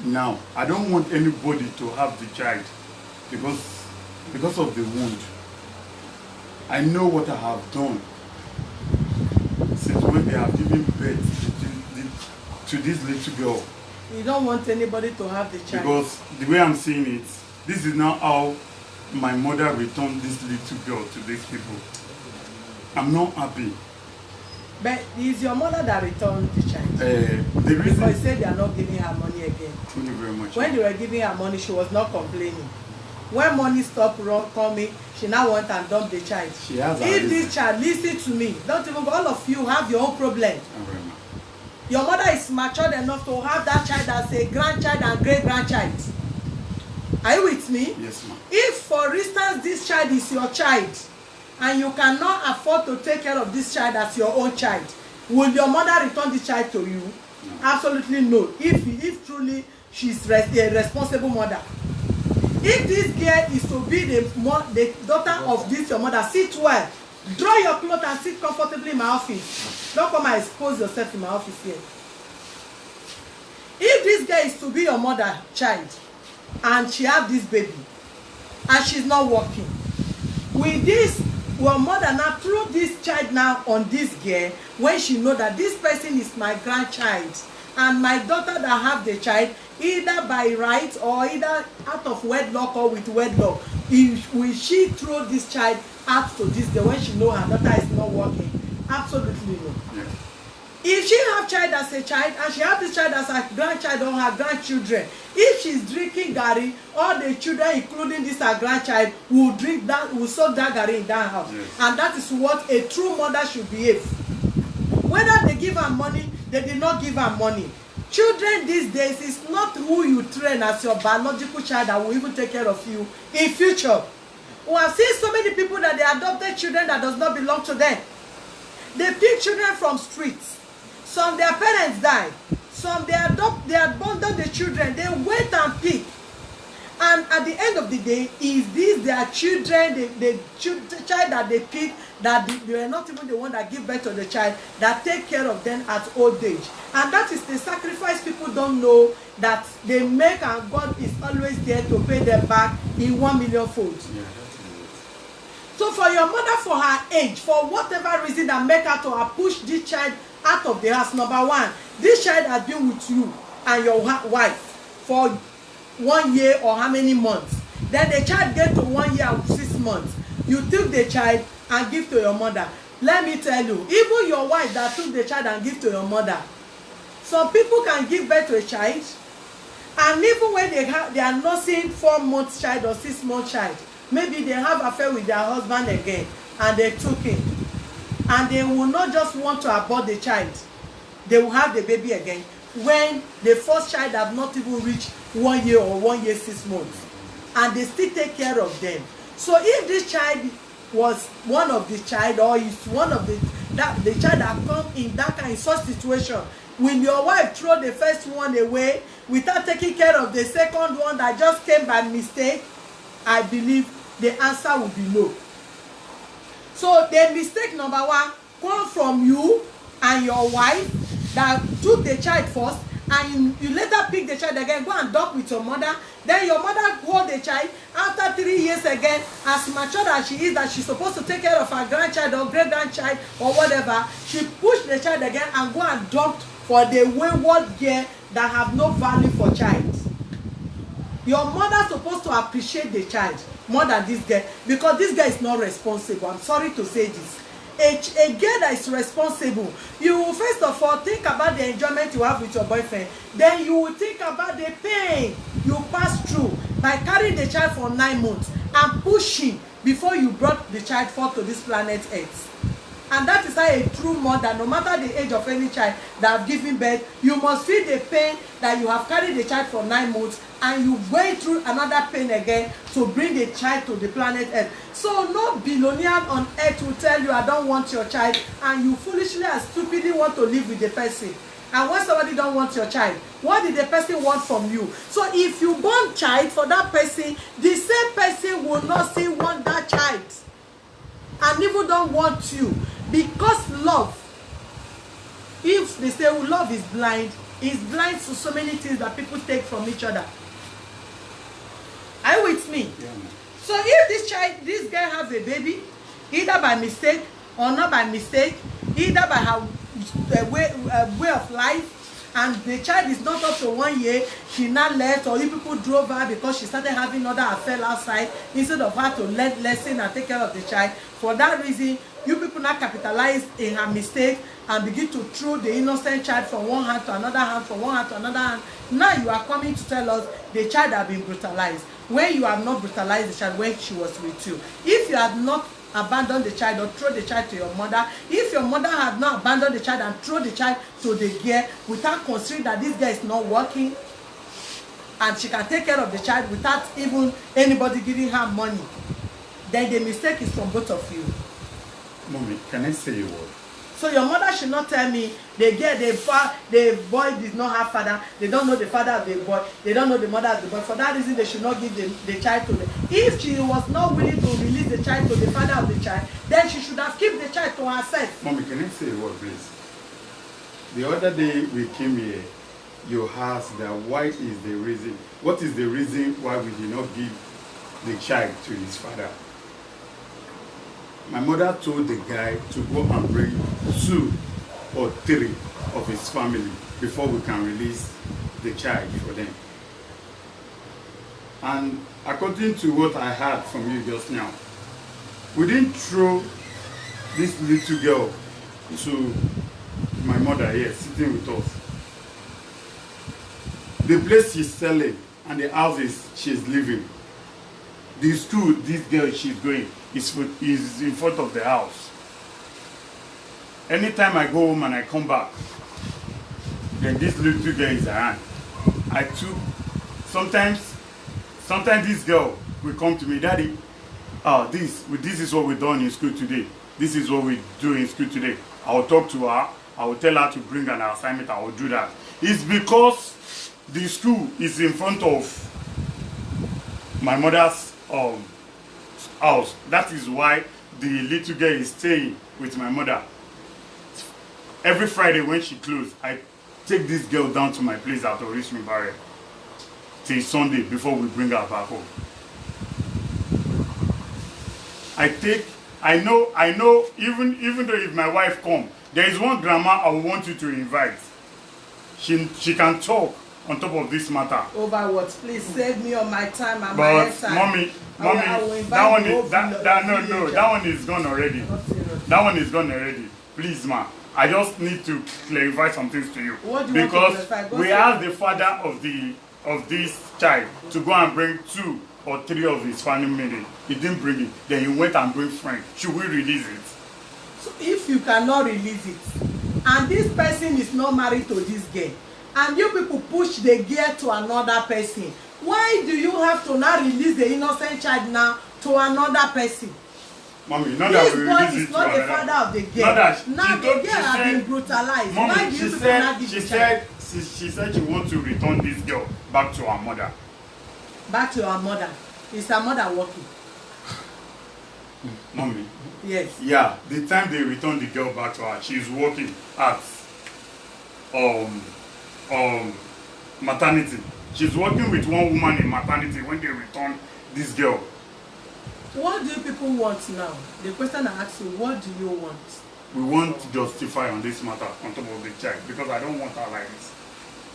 Now, I don't want anybody to have the child because of the wound. I know what I have done since when they have given birth to this little girl. You don't want anybody to have the child. Because the way I'm seeing it, this is not how my mother returned this little girl to these people. I'm not happy. But it's your mother that returned the child. The Because you reason. said they are not giving her money again. Thank you very much. When they were giving her money, she was not complaining. When money stopped coming, she now went and dumped the child. She has her If reason. this child, listen to me, don't even all of you have your own problem. Thank you very much. Your mother is matured enough to have that child as a grandchild and great-grandchild. Are you with me? Yes, ma'am. If, for instance, this child is your child and you cannot afford to take care of this child as your own child, will your mother return the child to you? No. Absolutely no. If truly she's a responsible mother. If this girl is to be the daughter of this your mother, sit well. Draw your clothes and sit comfortably in my office. Don't come and expose yourself in my office here. If this girl is to be your mother child and she have this baby and she's not working, with this your mother now throw this child now on this girl when she know that this person is my grandchild and my daughter that have the child either by right or either out of wedlock or with wedlock, will she throw this child out to this girl when she know her daughter is not working? Absolutely no. Yeah. If she have child as a child and she have this child as her grandchild or her grandchildren, if she's drinking garri, all the children including this her grandchild will drink that, will suck that garri in that house. Yes. And that is what a true mother should behave. Whether they give her money, they did not give her money. Children these days is not who you train as your biological child that will even take care of you in future. We have seen so many people that they adopted children that does not belong to them. They pick children from streets. Some their parents die. Some they abandon the children. They wait and pick. And at the end of the day, is this their children, the child that they pick, that they were not even the one that give birth to the child, that take care of them at old age. And that is the sacrifice people don't know that they make, and God is always there to pay them back in 1 million folds. Yeah, that's it. So for your mother, for her age, for whatever reason that make her to push this child out of the house, number one, this child has been with you and your wife for 1 year or how many months. Then the child get to 1 year and 6 months. You took the child and give to your mother. Let me tell you, even your wife that took the child and give to your mother, some people can give birth to a child, and even when they are nursing 4 months child or 6 month child, maybe they have affair with their husband again and they took him, and they will not just want to abort the child, they will have the baby again when the first child have not even reached 1 year or 1 year 6 months, and they still take care of them. So if this child was one of the child, or is one of the child that come in that kind of such situation, will your wife throw the first one away without taking care of the second one that just came by mistake? I believe the answer will be no. So the mistake number one come from you and your wife that took the child first, and you later pick the child again, go and talk with your mother. Then your mother hold the child after 3 years again, as mature as she is, that she's supposed to take care of her grandchild or great grandchild or whatever, she push the child again and go and dump for the wayward girl that have no value for child. Your mother supposed to appreciate the child more than this girl, because this girl is not responsible. I'm sorry to say this. A girl that is responsible, you will first of all think about the enjoyment you have with your boyfriend. Then you will think about the pain you pass through by carrying the child for 9 months and pushing before you brought the child forth to this planet Earth. And that is how a true mother, no matter the age of any child that have given birth, you must feel the pain that you have carried the child for 9 months and you going through another pain again to bring the child to the planet Earth. So no billionaire on earth will tell you, I don't want your child, and you foolishly and stupidly want to live with the person. And when somebody don't want your child, what did the person want from you? So if you born child for that person, the same person will not still want that child and even don't want you. Because love, if they say love is blind, it's blind to so many things that people take from each other. Are you with me? Yeah. So if this girl has a baby, either by mistake or not by mistake, either by her way of life, and the child is not up to 1 year, she now left, or you people drove her because she started having other affair outside, instead of her to learn lesson and take care of the child. For that reason, You people now capitalize in her mistake and begin to throw the innocent child from one hand to another hand, from one hand to another hand. Now you are coming to tell us the child has been brutalized when you have not brutalized the child when she was with you. If you have not abandoned the child or throw the child to your mother, if your mother had not abandoned the child and throw the child to the girl without considering that this girl is not working and she can take care of the child without even anybody giving her money, then the mistake is from both of you. Mommy, can I say a word? So your mother should not tell me the boy did not have father, they don't know the father of the boy, they don't know the mother of the boy. For that reason, they should not give the child to them. If she was not willing to release the child to the father of the child, then she should have kept the child to herself. Mommy, can I say a word, please? The other day we came here, you asked that what is the reason why we did not give the child to his father? My mother told the guy to go and bring 2 or 3 of his family before we can release the child for them. And according to what I heard from you just now, we didn't throw this little girl to my mother here sitting with us. The place she's selling and the houses she's living, the school this girl she's going is in front of the house. Anytime I go home and I come back, then this little girl is around. I took sometimes this girl will come to me, Daddy, this is what we done in school today. This is what we do in school today. I will talk to her. I will tell her to bring an assignment. I will do that. It's because the school is in front of my mother's house. That is why the little girl is staying with my mother. Every Friday when she closes, I take this girl down to my place at Orishmi Barre till Sunday before we bring her back home. I know, even though if my wife come, there is one grandma I want you to invite. She can talk on top of this matter. Over what? Please save me on my time and but my time. Mommy, that one is gone already. That one is gone already. Please, ma, I just need to clarify some things to you. What do you because want to clarify? We asked the father of this child to go and bring 2 or 3 of his family members. He didn't bring it. Then he went and bring friend. Should we release it? So if you cannot release it, and this person is not married to this girl, and you people push the girl to another person, why do you have to now release the innocent child now to another person? Mommy, not This that we boy release is it not to the another. father of the girl. Not that Now the girl has been brutalized. Mommy, Why do you people not give the child she said she wants to return this girl back to her mother. back to her mother? Is her mother working? Mommy. Yes. Yeah, the time they return the girl back to her, she's working at maternity. She's working with one woman in maternity when they return this girl. What do you people want now? The question I ask you, what do you want? We want to justify on this matter on top of the child because I don't want her like this.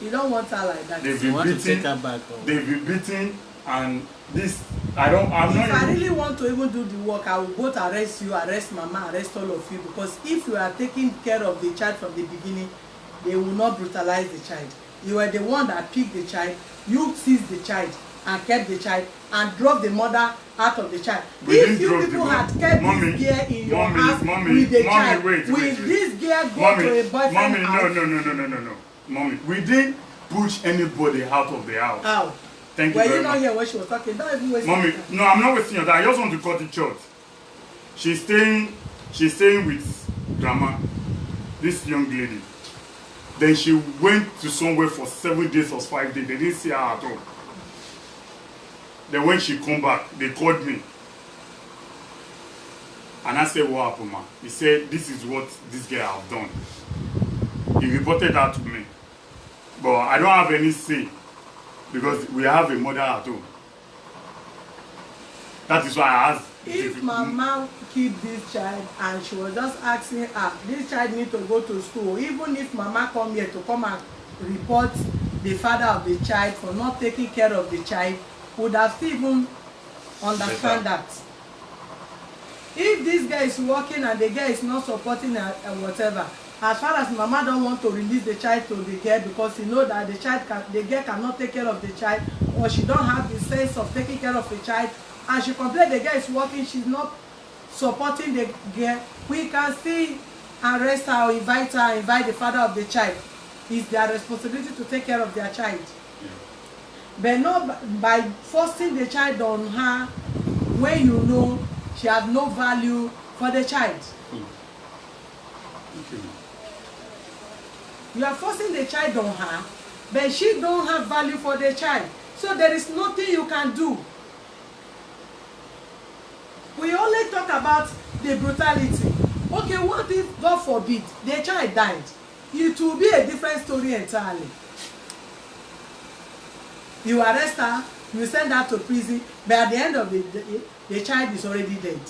You don't want her like that. They've You been want to beating, take her back home. they've been beating, and this If I not really want to even do the work, I will both arrest you, arrest Mama, arrest all of you, because if you are taking care of the child from the beginning, they will not brutalize the child. You are the one that picked the child, you seized the child and kept the child and dropped the mother out of the child. We If didn't you drop the people mother. had kept Mommy, this girl in your mommy, house mommy, with the mommy, child, wait, will wait. this girl go Mommy, to a boyfriend house? no. Mommy, we didn't push anybody out of the house. How? Thank you Were very you not much. here when she was talking? Don't even waste Mommy, your time. no, I'm not wasting your time. I just want to cut it short. She's staying with grandma, this young lady. Then she went to somewhere for 7 days or 5 days. They didn't see her at all. Then when she come back, they called me. And I said, what happened, ma? He said, this is what this girl have done. He reported that to me. But I don't have any say because we have a mother at home. That is why I asked. If Mama keep this child and she was just asking her, this child need to go to school, even if Mama come here to come and report the father of the child for not taking care of the child, would have still even understand that. if this guy is working and the girl is not supporting her and whatever, as far as mama don't want to release the child to the girl because he know that the girl cannot take care of the child, or she don't have the sense of taking care of the child, and she complain the girl is working, she's not supporting the girl, we can still arrest her or invite the father of the child. It's their responsibility to take care of their child. Yeah. But not by forcing the child on her when you know she has no value for the child. Okay. You are forcing the child on her, but she don't have value for the child. So there is nothing you can do. We only talk about the brutality. Okay, what if, God forbid, the child died? It will be a different story entirely. You arrest her, you send her to prison, but at the end of the day, the child is already dead.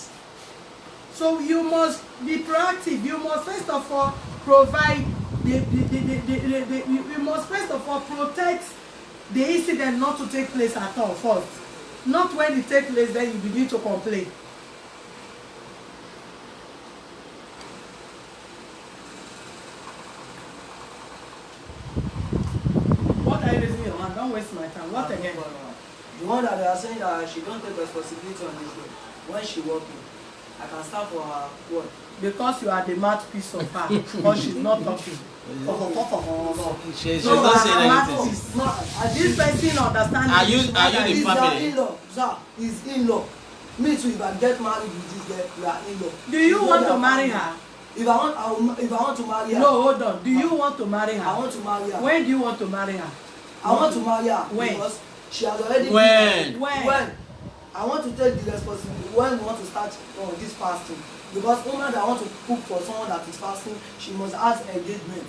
So you must be proactive. You must first of all provide you must first of all protect the incident not to take place at all first. Not when it takes place, then you begin to complain. What are you raising your hand? Don't waste my time. What again? The one that they are saying that she don't take responsibility on this girl when she working. I can start for her what? Because you are the mouthpiece of her, or she's not talking. She's not saying anything. This person understands. Are you the He's family? their in-law, sir. He's in-law. Me too. If I get married with this girl, we are in-law. Do you want to marry her? If I want to marry her. No, hold on. Do you want to marry her? I want to marry her. When do you want to marry her? I want to marry her. When? Because she has already. When? I want to take the responsibility when we want to start this fasting. Because woman that want to cook for someone that is fasting, she must have engagement.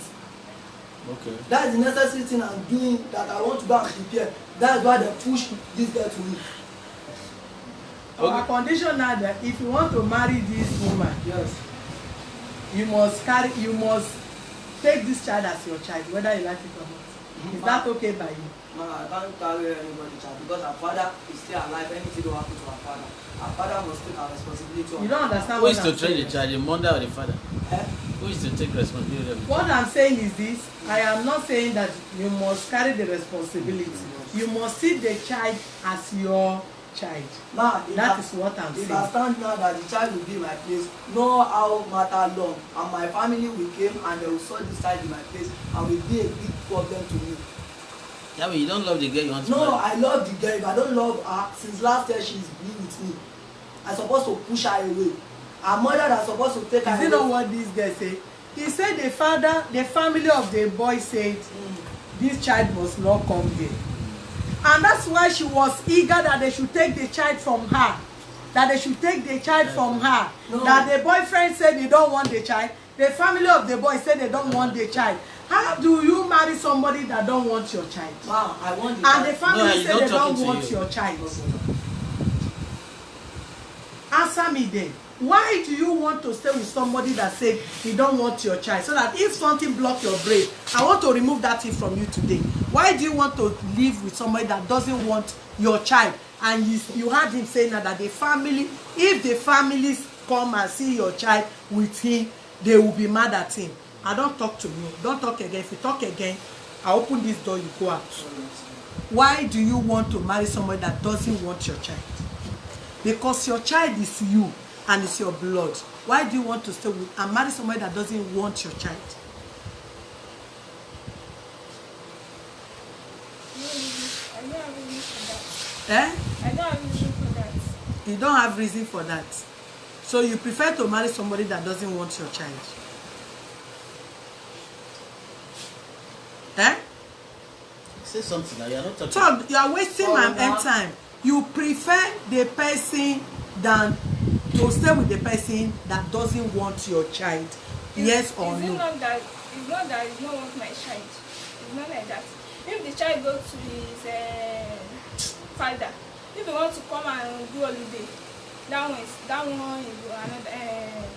Okay. That's the necessary thing I'm doing, that I want to go and prepare. That's why they push this girl to me. Our condition now that if you want to marry this woman, Yes. you must take this child as your child, whether you like it or not. Is that okay by you? No, I can't carry anybody's child because her father is still alive. Anything will happen to her father. Her father must take her responsibility on You don't understand Who what is I'm to train saying. the child, the mother or the father? Eh? Who is to take responsibility of the What child? I'm saying is this: I am not saying that you must carry the responsibility. You must see the child as your child. Now, That is what I'm if saying. I stand now that the child will be in my place, no how matter long, and my family will came and they will saw this child in my place and will be a big problem to me. Yeah, but you don't love the girl you want to No, marry. I love the girl. If I don't love her, since last year she's been with me. I'm supposed to push her away. Her mother that's supposed to take her Is away. it not what this guy say? He said the family of the boy said this child must not come here. And that's why she was eager that they should take the child from her. That they should take the child from her. No. That the boyfriend said they don't want the child. The family of the boy said they don't want the child. How do you marry somebody that don't want your child? Ma, I want the And the child. family No, he's say not they talking don't to want you. your child. Answer me then. Why do you want to stay with somebody that said he don't want your child? So that if something block your brain, I want to remove that thing from you today. Why do you want to live with somebody that doesn't want your child? And you heard him saying that the family, if the families come and see your child with him, they will be mad at him. I don't talk to you. Don't talk again. If you talk again, I open this door, you go out. Why do you want to marry somebody that doesn't want your child? Because your child is you and it's your blood. Why do you want to stay with and marry somebody that doesn't want your child? I don't have a reason for that. Eh? I don't have a reason for that. You don't have reason for that. So you prefer to marry somebody that doesn't want your child. Eh? Say something now, you're not talking. So you are wasting Oh, my nah. time. You prefer the person than to stay with the person that doesn't want your child. Yes or Is no? it not that it's not that it's not want my child. It's not like that. If the child go to his father, if he want to come and do holiday, that one is another.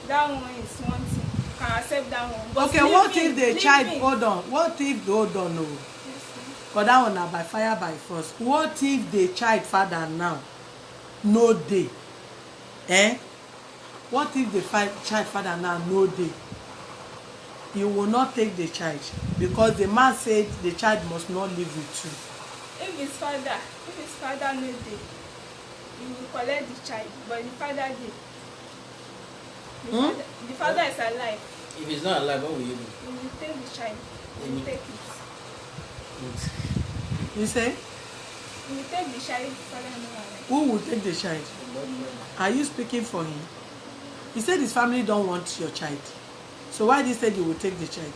That one is one thing. Can accept that one. But Okay, what leave if me, the child, me. hold on, what if, hold on, no. But that one now by fire by force. What if the child father now no dey? Eh? What if the child father now no dey? You will not take the child because the man said the child must not live with you. If his father no dey, you will collect the child, but the father dey. The father is alive. If he's not alive, what will you do? You will take the child. You will take it. You say? You will take the child if the father is not alive. Who will take the child? Are you speaking for him? He said his family don't want your child. So why did he say you will take the child?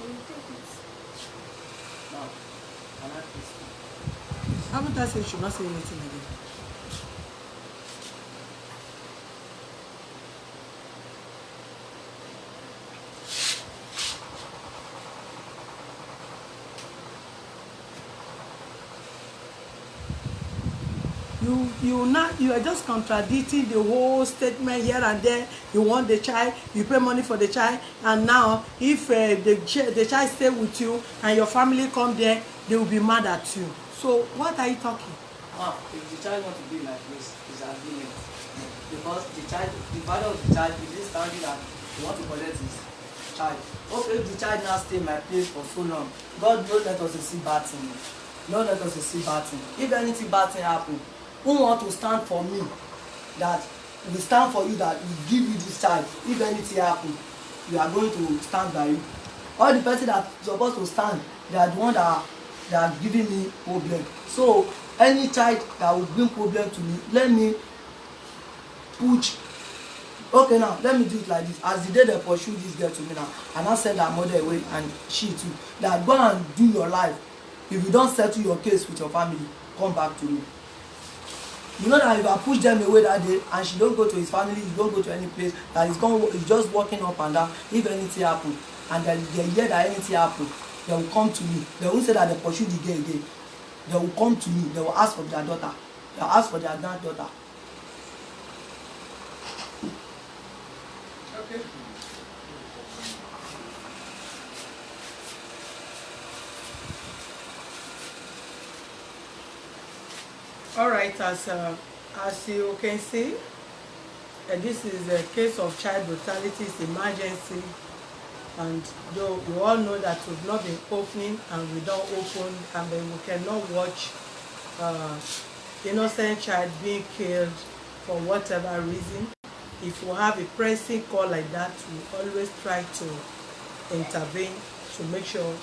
You will take it. Now, can I please? Haven't I said you should not say anything again? You are just contradicting the whole statement here and there. You want the child, you pay money for the child, and now if the child stay with you and your family come there, they will be mad at you. So what are you talking? If the child want to be like this, it's agreement. Because the father of the child is standing that he want to collect his child. Okay, if the child now stay in my place for so long, God don't let us see bad thing. Don't let us see bad thing. If anything bad thing happen, who want to stand for me? That we stand for you, that we give you this child. If anything happen, we are going to stand by you. All the person that supposed to stand, they are the one that are giving me problem. So any child that will bring problem to me, let me push. Okay, now let me do it like this. As the day they pursue this girl to me now, and I send her mother away and she too, that go and do your life. If you don't settle your case with your family, come back to me. You know that if I push them away that day and she don't go to his family, he don't go to any place, that he's just walking up and down. If anything happen, and they hear that anything happen, they will come to me. They won't say that they pursue the girl again. They will come to me. They will ask for their daughter. They will ask for their granddaughter. Okay. All right, as you can see, this is a case of child brutality, it's emergency, and though you all know that we've not been opening and we don't open, and then we cannot watch innocent child being killed for whatever reason. If you have a pressing call like that, we always try to intervene to make sure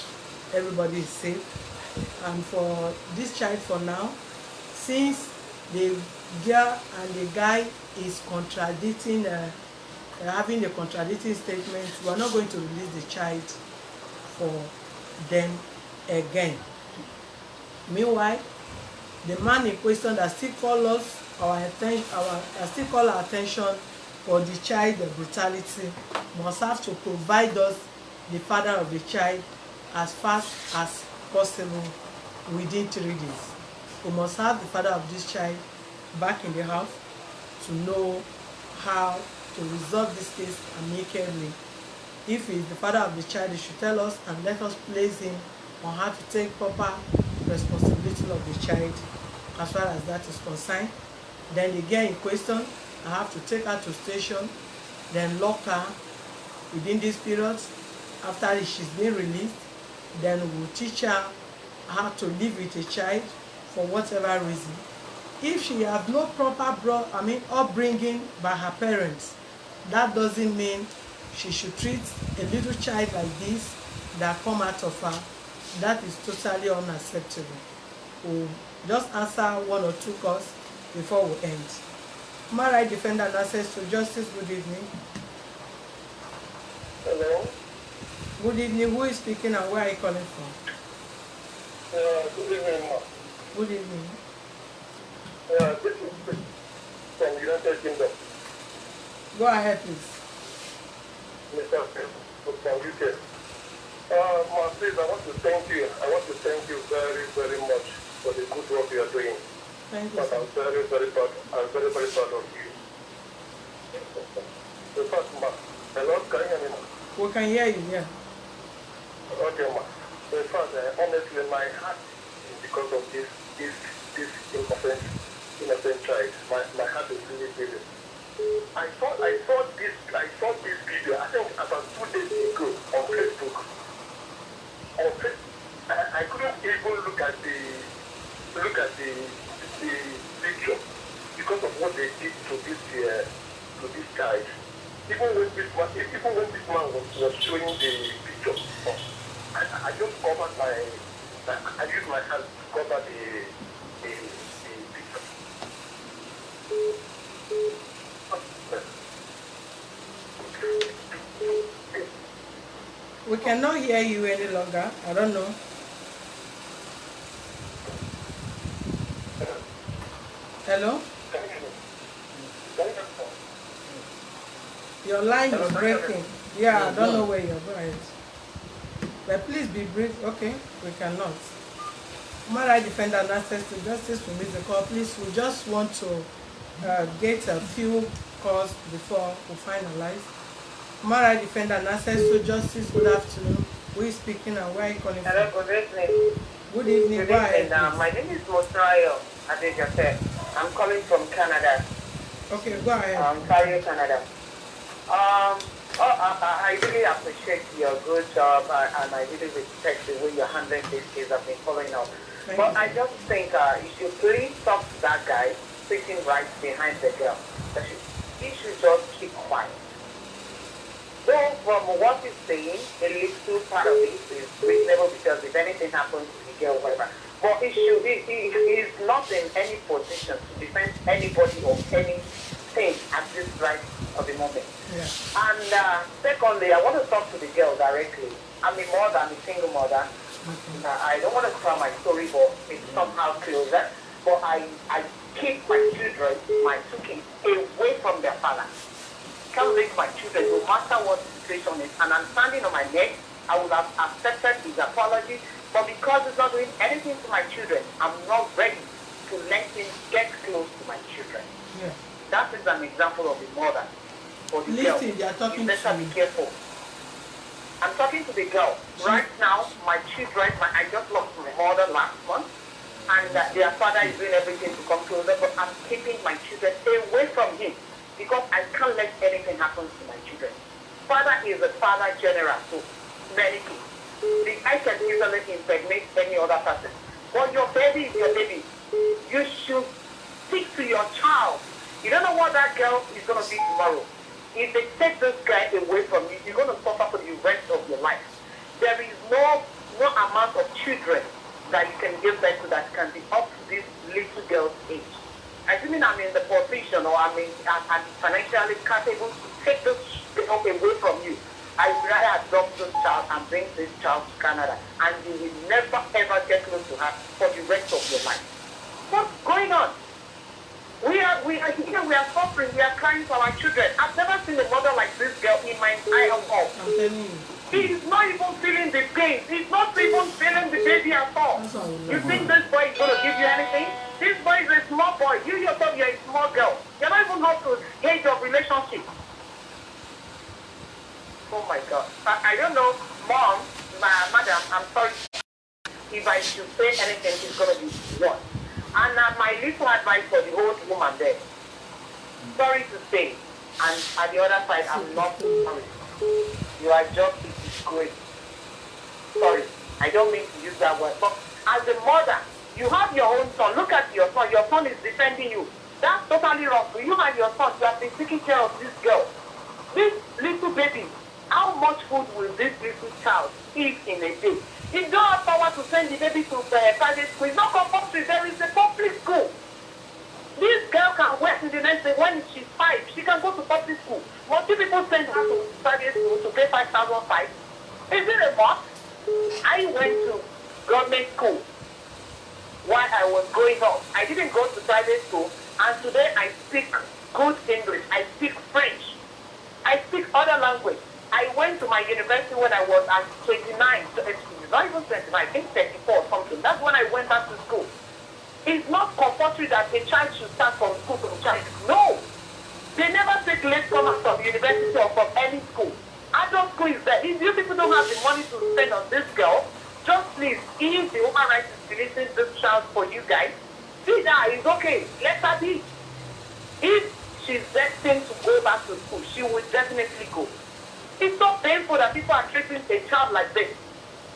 everybody is safe. And for this child for now, since the girl and the guy is contradicting, having a contradicting statement, we are not going to release the child for them again. Meanwhile, the man in question that still call us still call our attention for the child brutality must have to provide us the father of the child as fast as possible within 3 days. We must have the father of this child back in the house to know how to resolve this case amicably. If he is the father of the child, he should tell us and let us place him on how to take proper responsibility of the child as far as that is concerned. Then the girl in question, I have to take her to station, then lock her within this period. After she's been released, then we'll teach her how to live with a child for whatever reason. If she has no proper upbringing by her parents, that doesn't mean she should treat a little child like this that come out of her. That is totally unacceptable. We'll just answer 1 or 2 calls before we end. Human rights defender and access to justice, good evening. Hello. Good evening. Who is speaking and where are you calling from? Good evening, ma. Good evening. This is Chris from United Kingdom. Go ahead, please. Mr. from UK. Ma, please, I want to thank you. I want to thank you very, very much for the good work you are doing. Thank you, But sir. I'm very, very proud. I'm very, very proud of you. In fact, ma, hello, can you hear me, ma? We can hear you, yeah. Okay, ma. In fact, honestly, my heart is because of this inconvenience. innocent child. My heart is really feeling. I saw this video, I think about 2 days ago on Facebook. I couldn't even look at the picture because of what they did to this child. Even when this man was showing the picture, I just covered I used my hand to cover the picture. We cannot hear you any longer. I don't know. Hello? Your line is breaking. Yeah, I don't know where you're going. But please be brief. Okay, we cannot. Human rights defender and access to justice will miss the call. Please, we just want to get a few calls before we finalize. Human rights defender and access to justice, good afternoon. Who is speaking and where are you calling from? Hello, good evening. Good evening. Good evening. My name is Mostrayo Adejate. I'm calling from Canada. Okay, go ahead. Ontario, Canada. I really appreciate your good job and I really respect the way you're handling this case. I've been following up. But I just think you should please stop that guy sitting right behind the girl. He should just keep quiet. Though from what he's saying, a little part of it is reasonable because if anything happens to the girl, whatever. But he is not in any position to defend anybody or anything at this right of the moment. Yeah. And secondly, I want to talk to the girl directly. I'm a mother, I'm a single mother. Okay. I don't want to tell my story, but it's somehow closer. But I keep my children, my two kids, away from their father. Can't leave my children no matter what the situation is. And I'm standing on my neck. I would have accepted his apology. But because he's not doing anything to my children, I'm not ready to let him get close to my children. Yeah. That is an example of a mother. For the girl, Listen, they are talking you better to be you. careful. I'm talking to the girl. Right now, my children, I just lost my mother last month, and their father is doing everything to come closer, but I'm keeping my children away from him because I can't let anything happen to my children. Father is a father general to many people. I can easily impregnate any other person. But your baby is your baby. You should stick to your child. You don't know what that girl is going to be tomorrow. If they take this guy away from you, you're going to suffer for the rest of your life. There is no amount of children that you can give birth to that can be up to this little girl's age. Assuming I'm in the position or I'm financially capable to take this girl away from you, I would rather adopt this child and bring this child to Canada, and you will never ever get close to her for the rest of your life. What's going on? We are here, we are suffering, we are crying for our children. I've never seen a mother like this girl in my entire world. I'm telling you. He is not even feeling the pain. He's not even feeling the baby at all. You think this boy is going to give you anything? This boy is a small boy. You yourself, you're a small girl. You're not even up to age of relationship. Oh my God. I don't know, Mom, Madam, I'm sorry. If I should say anything, it's going to be what? And my little advice for the old woman there. Sorry to say, and at the other side, I'm not sorry. You are just a disgrace. Sorry, I don't mean to use that word, but as a mother, you have your own son. Look at your son. Your son is defending you. That's totally wrong. You and your son, you have been taking care of this girl. This little baby, how much food will this little child eat in a day? You don't have power to send the baby to private school. It's not compulsory. There is a public school. This girl can work in the next day when she's 5. She can go to public school. Most people send her to private school to pay 5,005. Is it a must? I went to government school while I was growing up. I didn't go to private school, and today I speak good English. I speak French. I speak other language. I went to my university when I was at 29, not even 29, I think 34 or something. That's when I went back to school. It's not compulsory that a child should start from school from child. No! They never take latecomers from university or from any school. Adult school is there. If you people don't have the money to spend on this girl, just please, if the human rights is releasing this child for you guys, feed her, it's okay. Let her be. If she's destined to go back to school, she will definitely go. It's so painful that people are treating a child like this.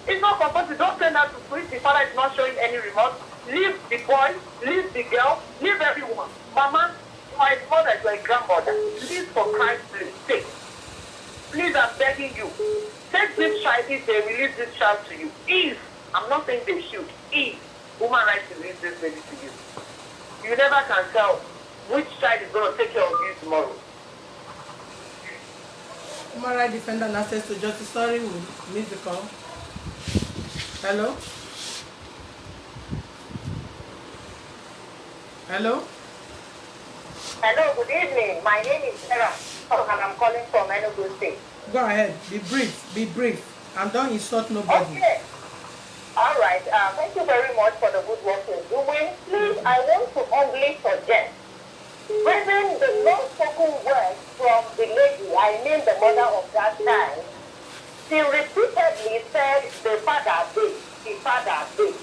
It's not compulsory. Don't send her to school if the father is not showing any remorse. Leave the boy, leave the girl, leave everyone. Mama, you are a mother, you are a grandmother. Please, for Christ's sake, please, I'm begging you, take this child if they release this child to you. If, I'm not saying they should, if woman rights to release this baby to you, you never can tell which child is going to take care of you tomorrow. Human rights defender and access to justice. Sorry, we missed the call. Hello? Hello? Hello, good evening. My name is Sarah, and I'm calling from Enugu State. Go ahead. Be brief. Be brief. And don't insult nobody. Okay. All right. Thank you very much for the good work you're doing. Please, I want to humbly suggest, bringing the non-spoken words from the lady, I mean the mother of that child, she repeatedly said, the father did, the father did.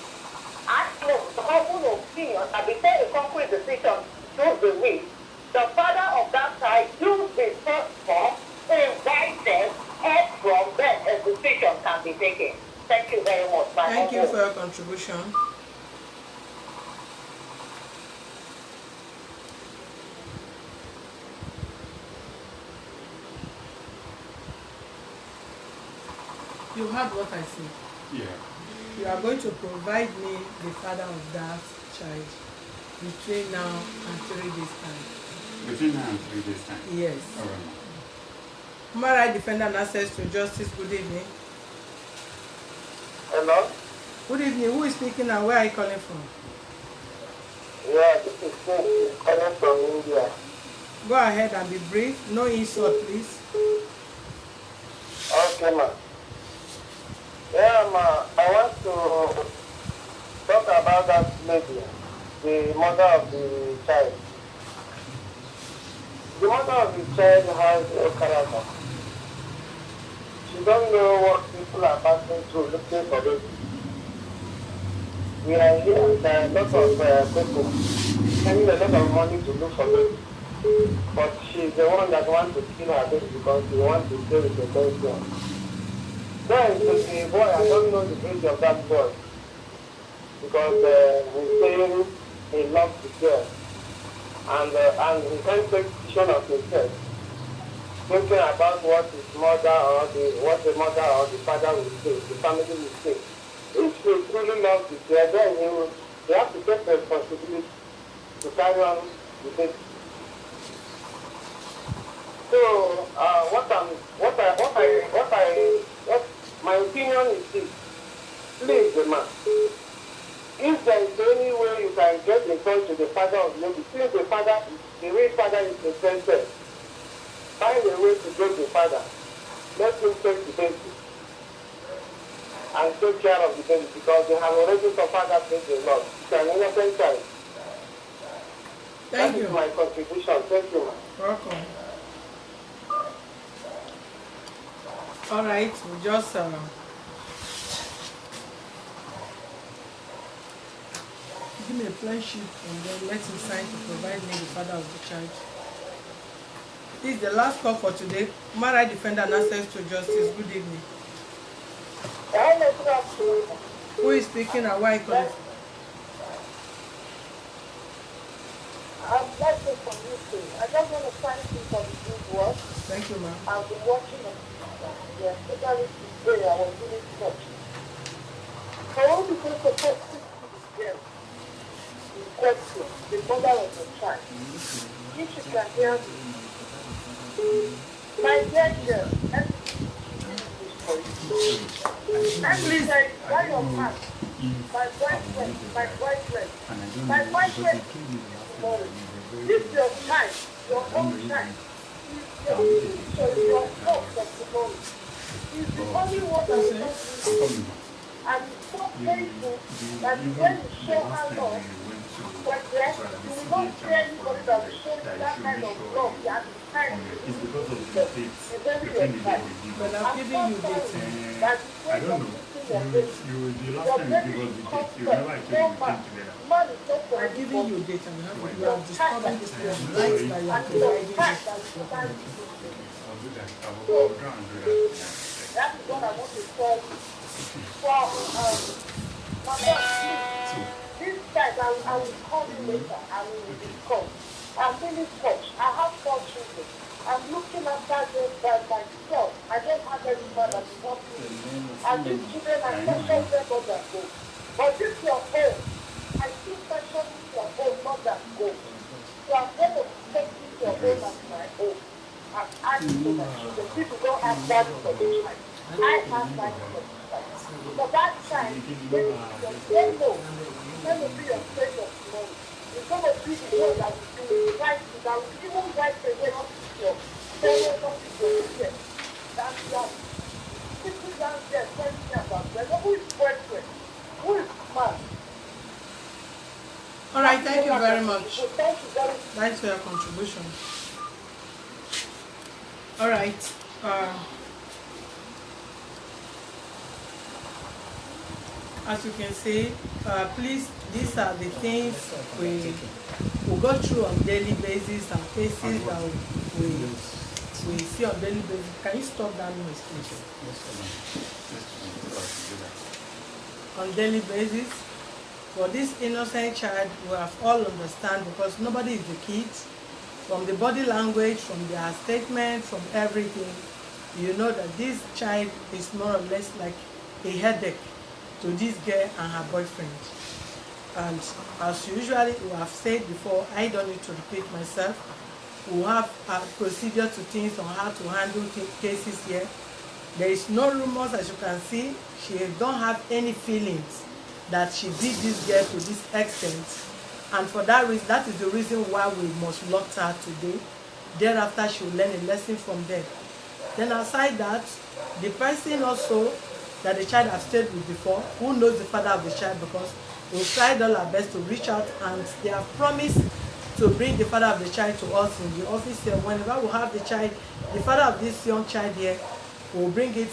I know the humble opinion that before a concrete decision should be made, the father of that child used the first form, invite them, and from them a decision can be taken. Thank you very much. Thank you for your contribution. You heard what I said. Yeah. You are going to provide me the father of that child between now and 3 days time. Between now and 3 days time. Yes. All right. Human rights defender and access to justice. Good evening. Hello? Good evening. Who is speaking and where are you calling from? Yeah, this is calling from India. Go ahead and be brief. No insult, please. Okay, ma. Yeah, ma, I want to talk about that lady, the mother of the child. The mother of the child has a character. She don't know what people are passing through looking for it. We are here and there are a lot of people spending a lot of money to look for it. But she's the one that wants to kill her baby because she wants to stay with the baby. Then the boy, I don't know the age of that boy because he's saying he loves the girl and he can't take decision of himself, thinking about what his mother or what the mother or the father will say, the family will say. If he truly loves the girl, then he has to take the responsibility to carry on the baby. So my opinion is this. Please, man, if there is any way you can get in touch with the father of the baby, since the real father is interested, find a way to get the father. Let him take the baby and take care of the baby because they have already suffered that baby a lot. It's an innocent child. Thank you. That is my contribution. Thank you, man. Welcome. All right, we just give me a plain sheet and then let him sign to provide me the father of the child. This is the last call for today. Human rights defender and access to justice. Good evening. Who is speaking and why are you calling? I'm blessed from you. I just want to thank you for the good work. Thank you, ma'am. I've been watching it. Yes, especially today I was really touched. I want to take a question to the question, the mother of the child. If she can hear me. My dear girl, let me for you. Let me say, why your man, my boyfriend, tomorrow. This your child, your own child. Your hope of tomorrow. It's the only one that will not be. And it's so painful that when you show her love, but yes, you will not see anybody that will show you that kind of love that is kind of It's because of the dates. it's very your child. But I'm giving you dates. That I don't know. the last time you gave us the date, you remember I told you we came together. I'm giving you a date and you have discovered this light that you are providing. I'll do that. I'll try and do that. That is what I want to tell you. For Mama, this time I will call you later and we will discuss. I'm really touched. I have 4 children. I'm looking after them by myself. I don't have anyone that is helping me. And these children are special members at home. But this is your home. I see special with your home, not that home. So I'm going to take this your home as my home. I'm asking for my children. People don't have value for this child. I have value for this child. So that child, they know. It's going to be your friend of tomorrow. It's going to be the one that will do it right. That will even wipe away all the your fellow officers. That's right. People down there telling me about them. Who is boyfriend? Who is man? All right, thank you very much. So thank you very much. Thanks for your contribution. All right. As you can see, please, these are the things we go through on daily basis and cases that we see on daily basis. Can you stop that noise, please? On daily basis, for this innocent child, we have all understand because nobody is the kid. From the body language, from their statement, from everything, you know that this child is more or less like a headache to this girl and her boyfriend. And as usually we have said before, I don't need to repeat myself. We have a procedure to things on how to handle cases here. There is no rumors, as you can see. She don't have any feelings that she did this girl to this extent. And for that reason, that is the reason why we must lock her today. Thereafter, she will learn a lesson from there. Then aside that, the person also that the child has stayed with before, who knows the father of the child, because we tried all our best to reach out and they have promised to bring the father of the child to us in the office here. Whenever we have the child, the father of this young child here, will bring it,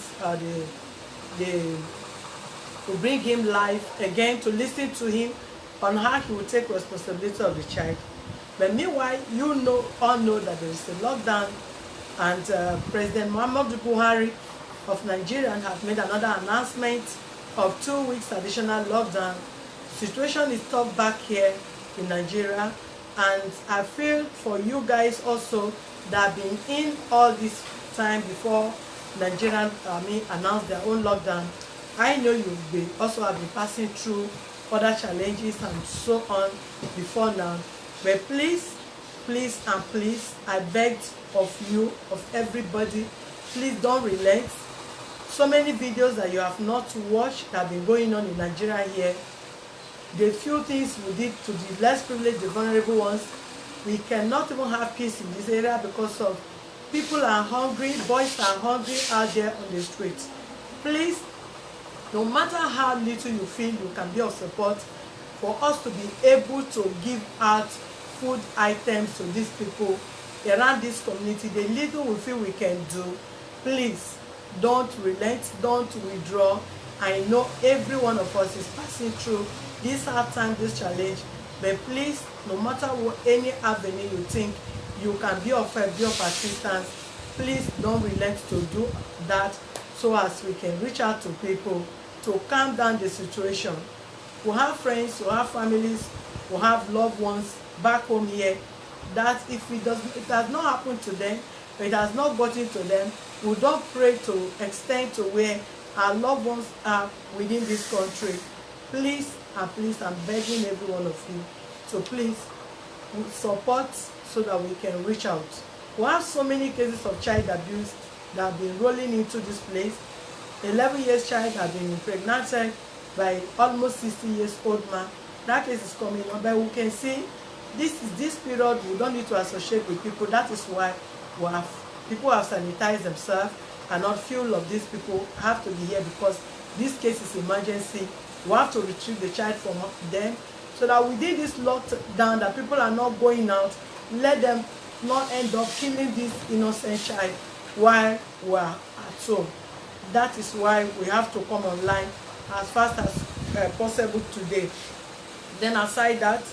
will bring him live again to listen to him on how he will take responsibility of the child. But meanwhile, you know, all know that there is a lockdown, and President Muhammadu Buhari of Nigeria have made another announcement of 2 weeks additional lockdown. Situation is tough back here in Nigeria, and I feel for you guys also that have been in all this time before Nigerian announced their own lockdown. I know you also have been passing through other challenges and so on before now. But please, please and please, I beg of you, of everybody, please don't relent. So many videos that you have not watched that have been going on in Nigeria here. The few things we did to the less privileged, the vulnerable ones, we cannot even have peace in this area because of people are hungry, boys are hungry out there on the streets. Please, no matter how little you feel you can be of support, for us to be able to give out food items to these people around this community, the little we feel we can do, please don't relent, don't withdraw. I know every one of us is passing through this hard time, this challenge, but please, no matter what any avenue you think you can be of help, be of assistance, please don't relent to do that, so as we can reach out to people to calm down the situation. We have friends, we have families, we have loved ones back home here that if it has not happened to them, it has not gotten to them, we don't pray to extend to where our loved ones are within this country. Please and please, I'm begging every one of you to please support so that we can reach out. We have so many cases of child abuse that have been rolling into this place. 11 years child has been impregnated by almost 60 years old man. That case is coming on, but we can see this period we don't need to associate with people. That is why people have sanitized themselves, and not few of these people have to be here because this case is emergency. We have to retrieve the child from them so that within this lockdown that people are not going out, let them not end up killing this innocent child while we are at home. That is why we have to come online as fast as possible today. Then aside that,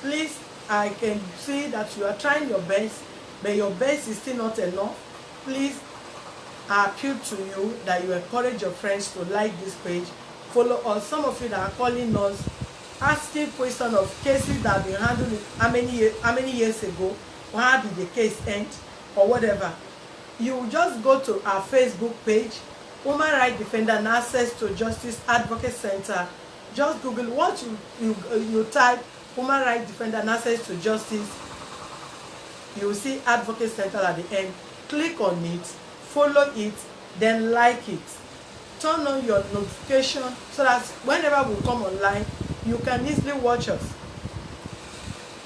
please, I can see that you are trying your best, but your best is still not enough. Please, I appeal to you that you encourage your friends to like this page, follow us. Some of you that are calling us, asking questions of cases that have been handled how many years ago, or how did the case end, or whatever. You just go to our Facebook page, Woman Rights Defender and Access to Justice Advocate Center. Just Google what you type Woman Rights Defender and Access to Justice. You will see Advocate Center at the end. Click on it, follow it, then like it. Turn on your notification so that whenever we come online, you can easily watch us.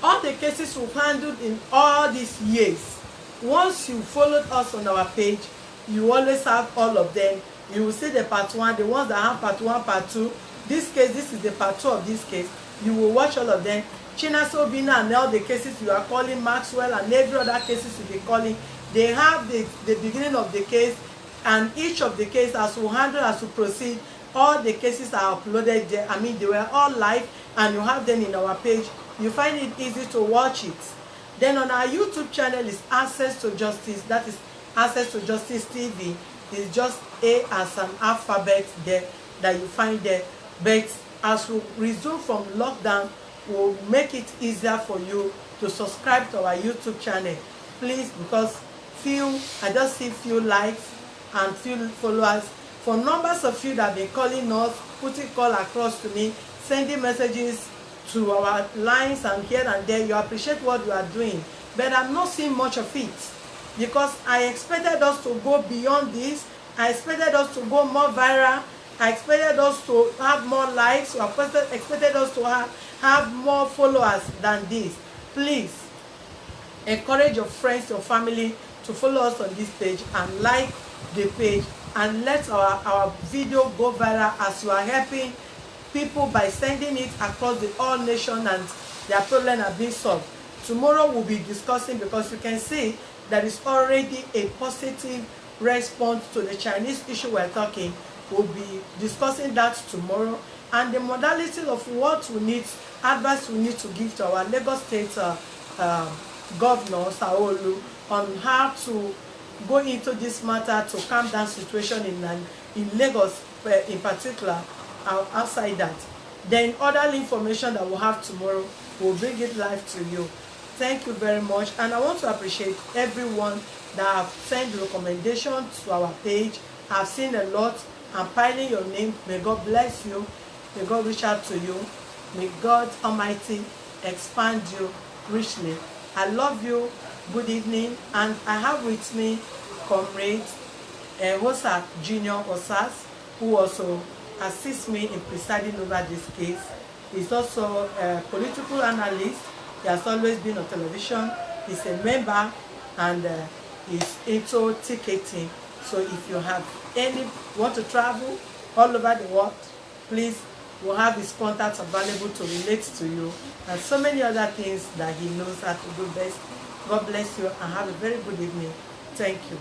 All the cases we've handled in all these years, once you followed us on our page, you always have all of them. You will see the part 1, the ones that have part 1, part 2. This case, this is the part 2 of this case. You will watch all of them. Chinasa Obinna and all the cases you are calling, Maxwell and every other cases you be calling, they have the beginning of the case, and each of the cases as we handle, as we proceed, all the cases are uploaded there. I mean, they were all live, and you have them in our page. You find it easy to watch it. Then on our YouTube channel is Access to Justice. That is Access to Justice TV. It's just A as an alphabet there that you find there. But as we resume from lockdown, we'll make it easier for you to subscribe to our YouTube channel. Please, because I just see few likes and few followers. For numbers of you that have been calling us, putting call across to me, sending messages to our lines and here and there, you appreciate what you are doing. But I'm not seeing much of it, because I expected us to go beyond this. I expected us to go more viral. I expected us to have more likes. I expected us to have more followers than this. Please, encourage your friends, your family to follow us on this page and like the page, and let our video go viral as you are helping people by sending it across the all nation, and their problem are being solved. Tomorrow we'll be discussing, because you can see there is already a positive response to the Chinese issue we're talking. We'll be discussing that tomorrow, and the modality of what we need, advice we need to give to our Lagos State Governor Sanwo-Olu on how to go into this matter to calm down situation in Lagos in particular, outside that. Then other information that we'll have tomorrow, we'll bring it live to you. Thank you very much, and I want to appreciate everyone that have sent recommendations to our page. I've seen a lot. I'm piling your name. May God bless you. May God reach out to you. May God Almighty expand you richly. I love you. Good evening. And I have with me Comrade Hosa Junior Osas, who also assists me in presiding over this case. He's also a political analyst. He has always been on television. He's a member, and is into ticketing. So if you have want to travel all over the world, please, we'll have his contacts available to relate to you, and so many other things that he knows how to do best. God bless you, and have a very good evening. Thank you.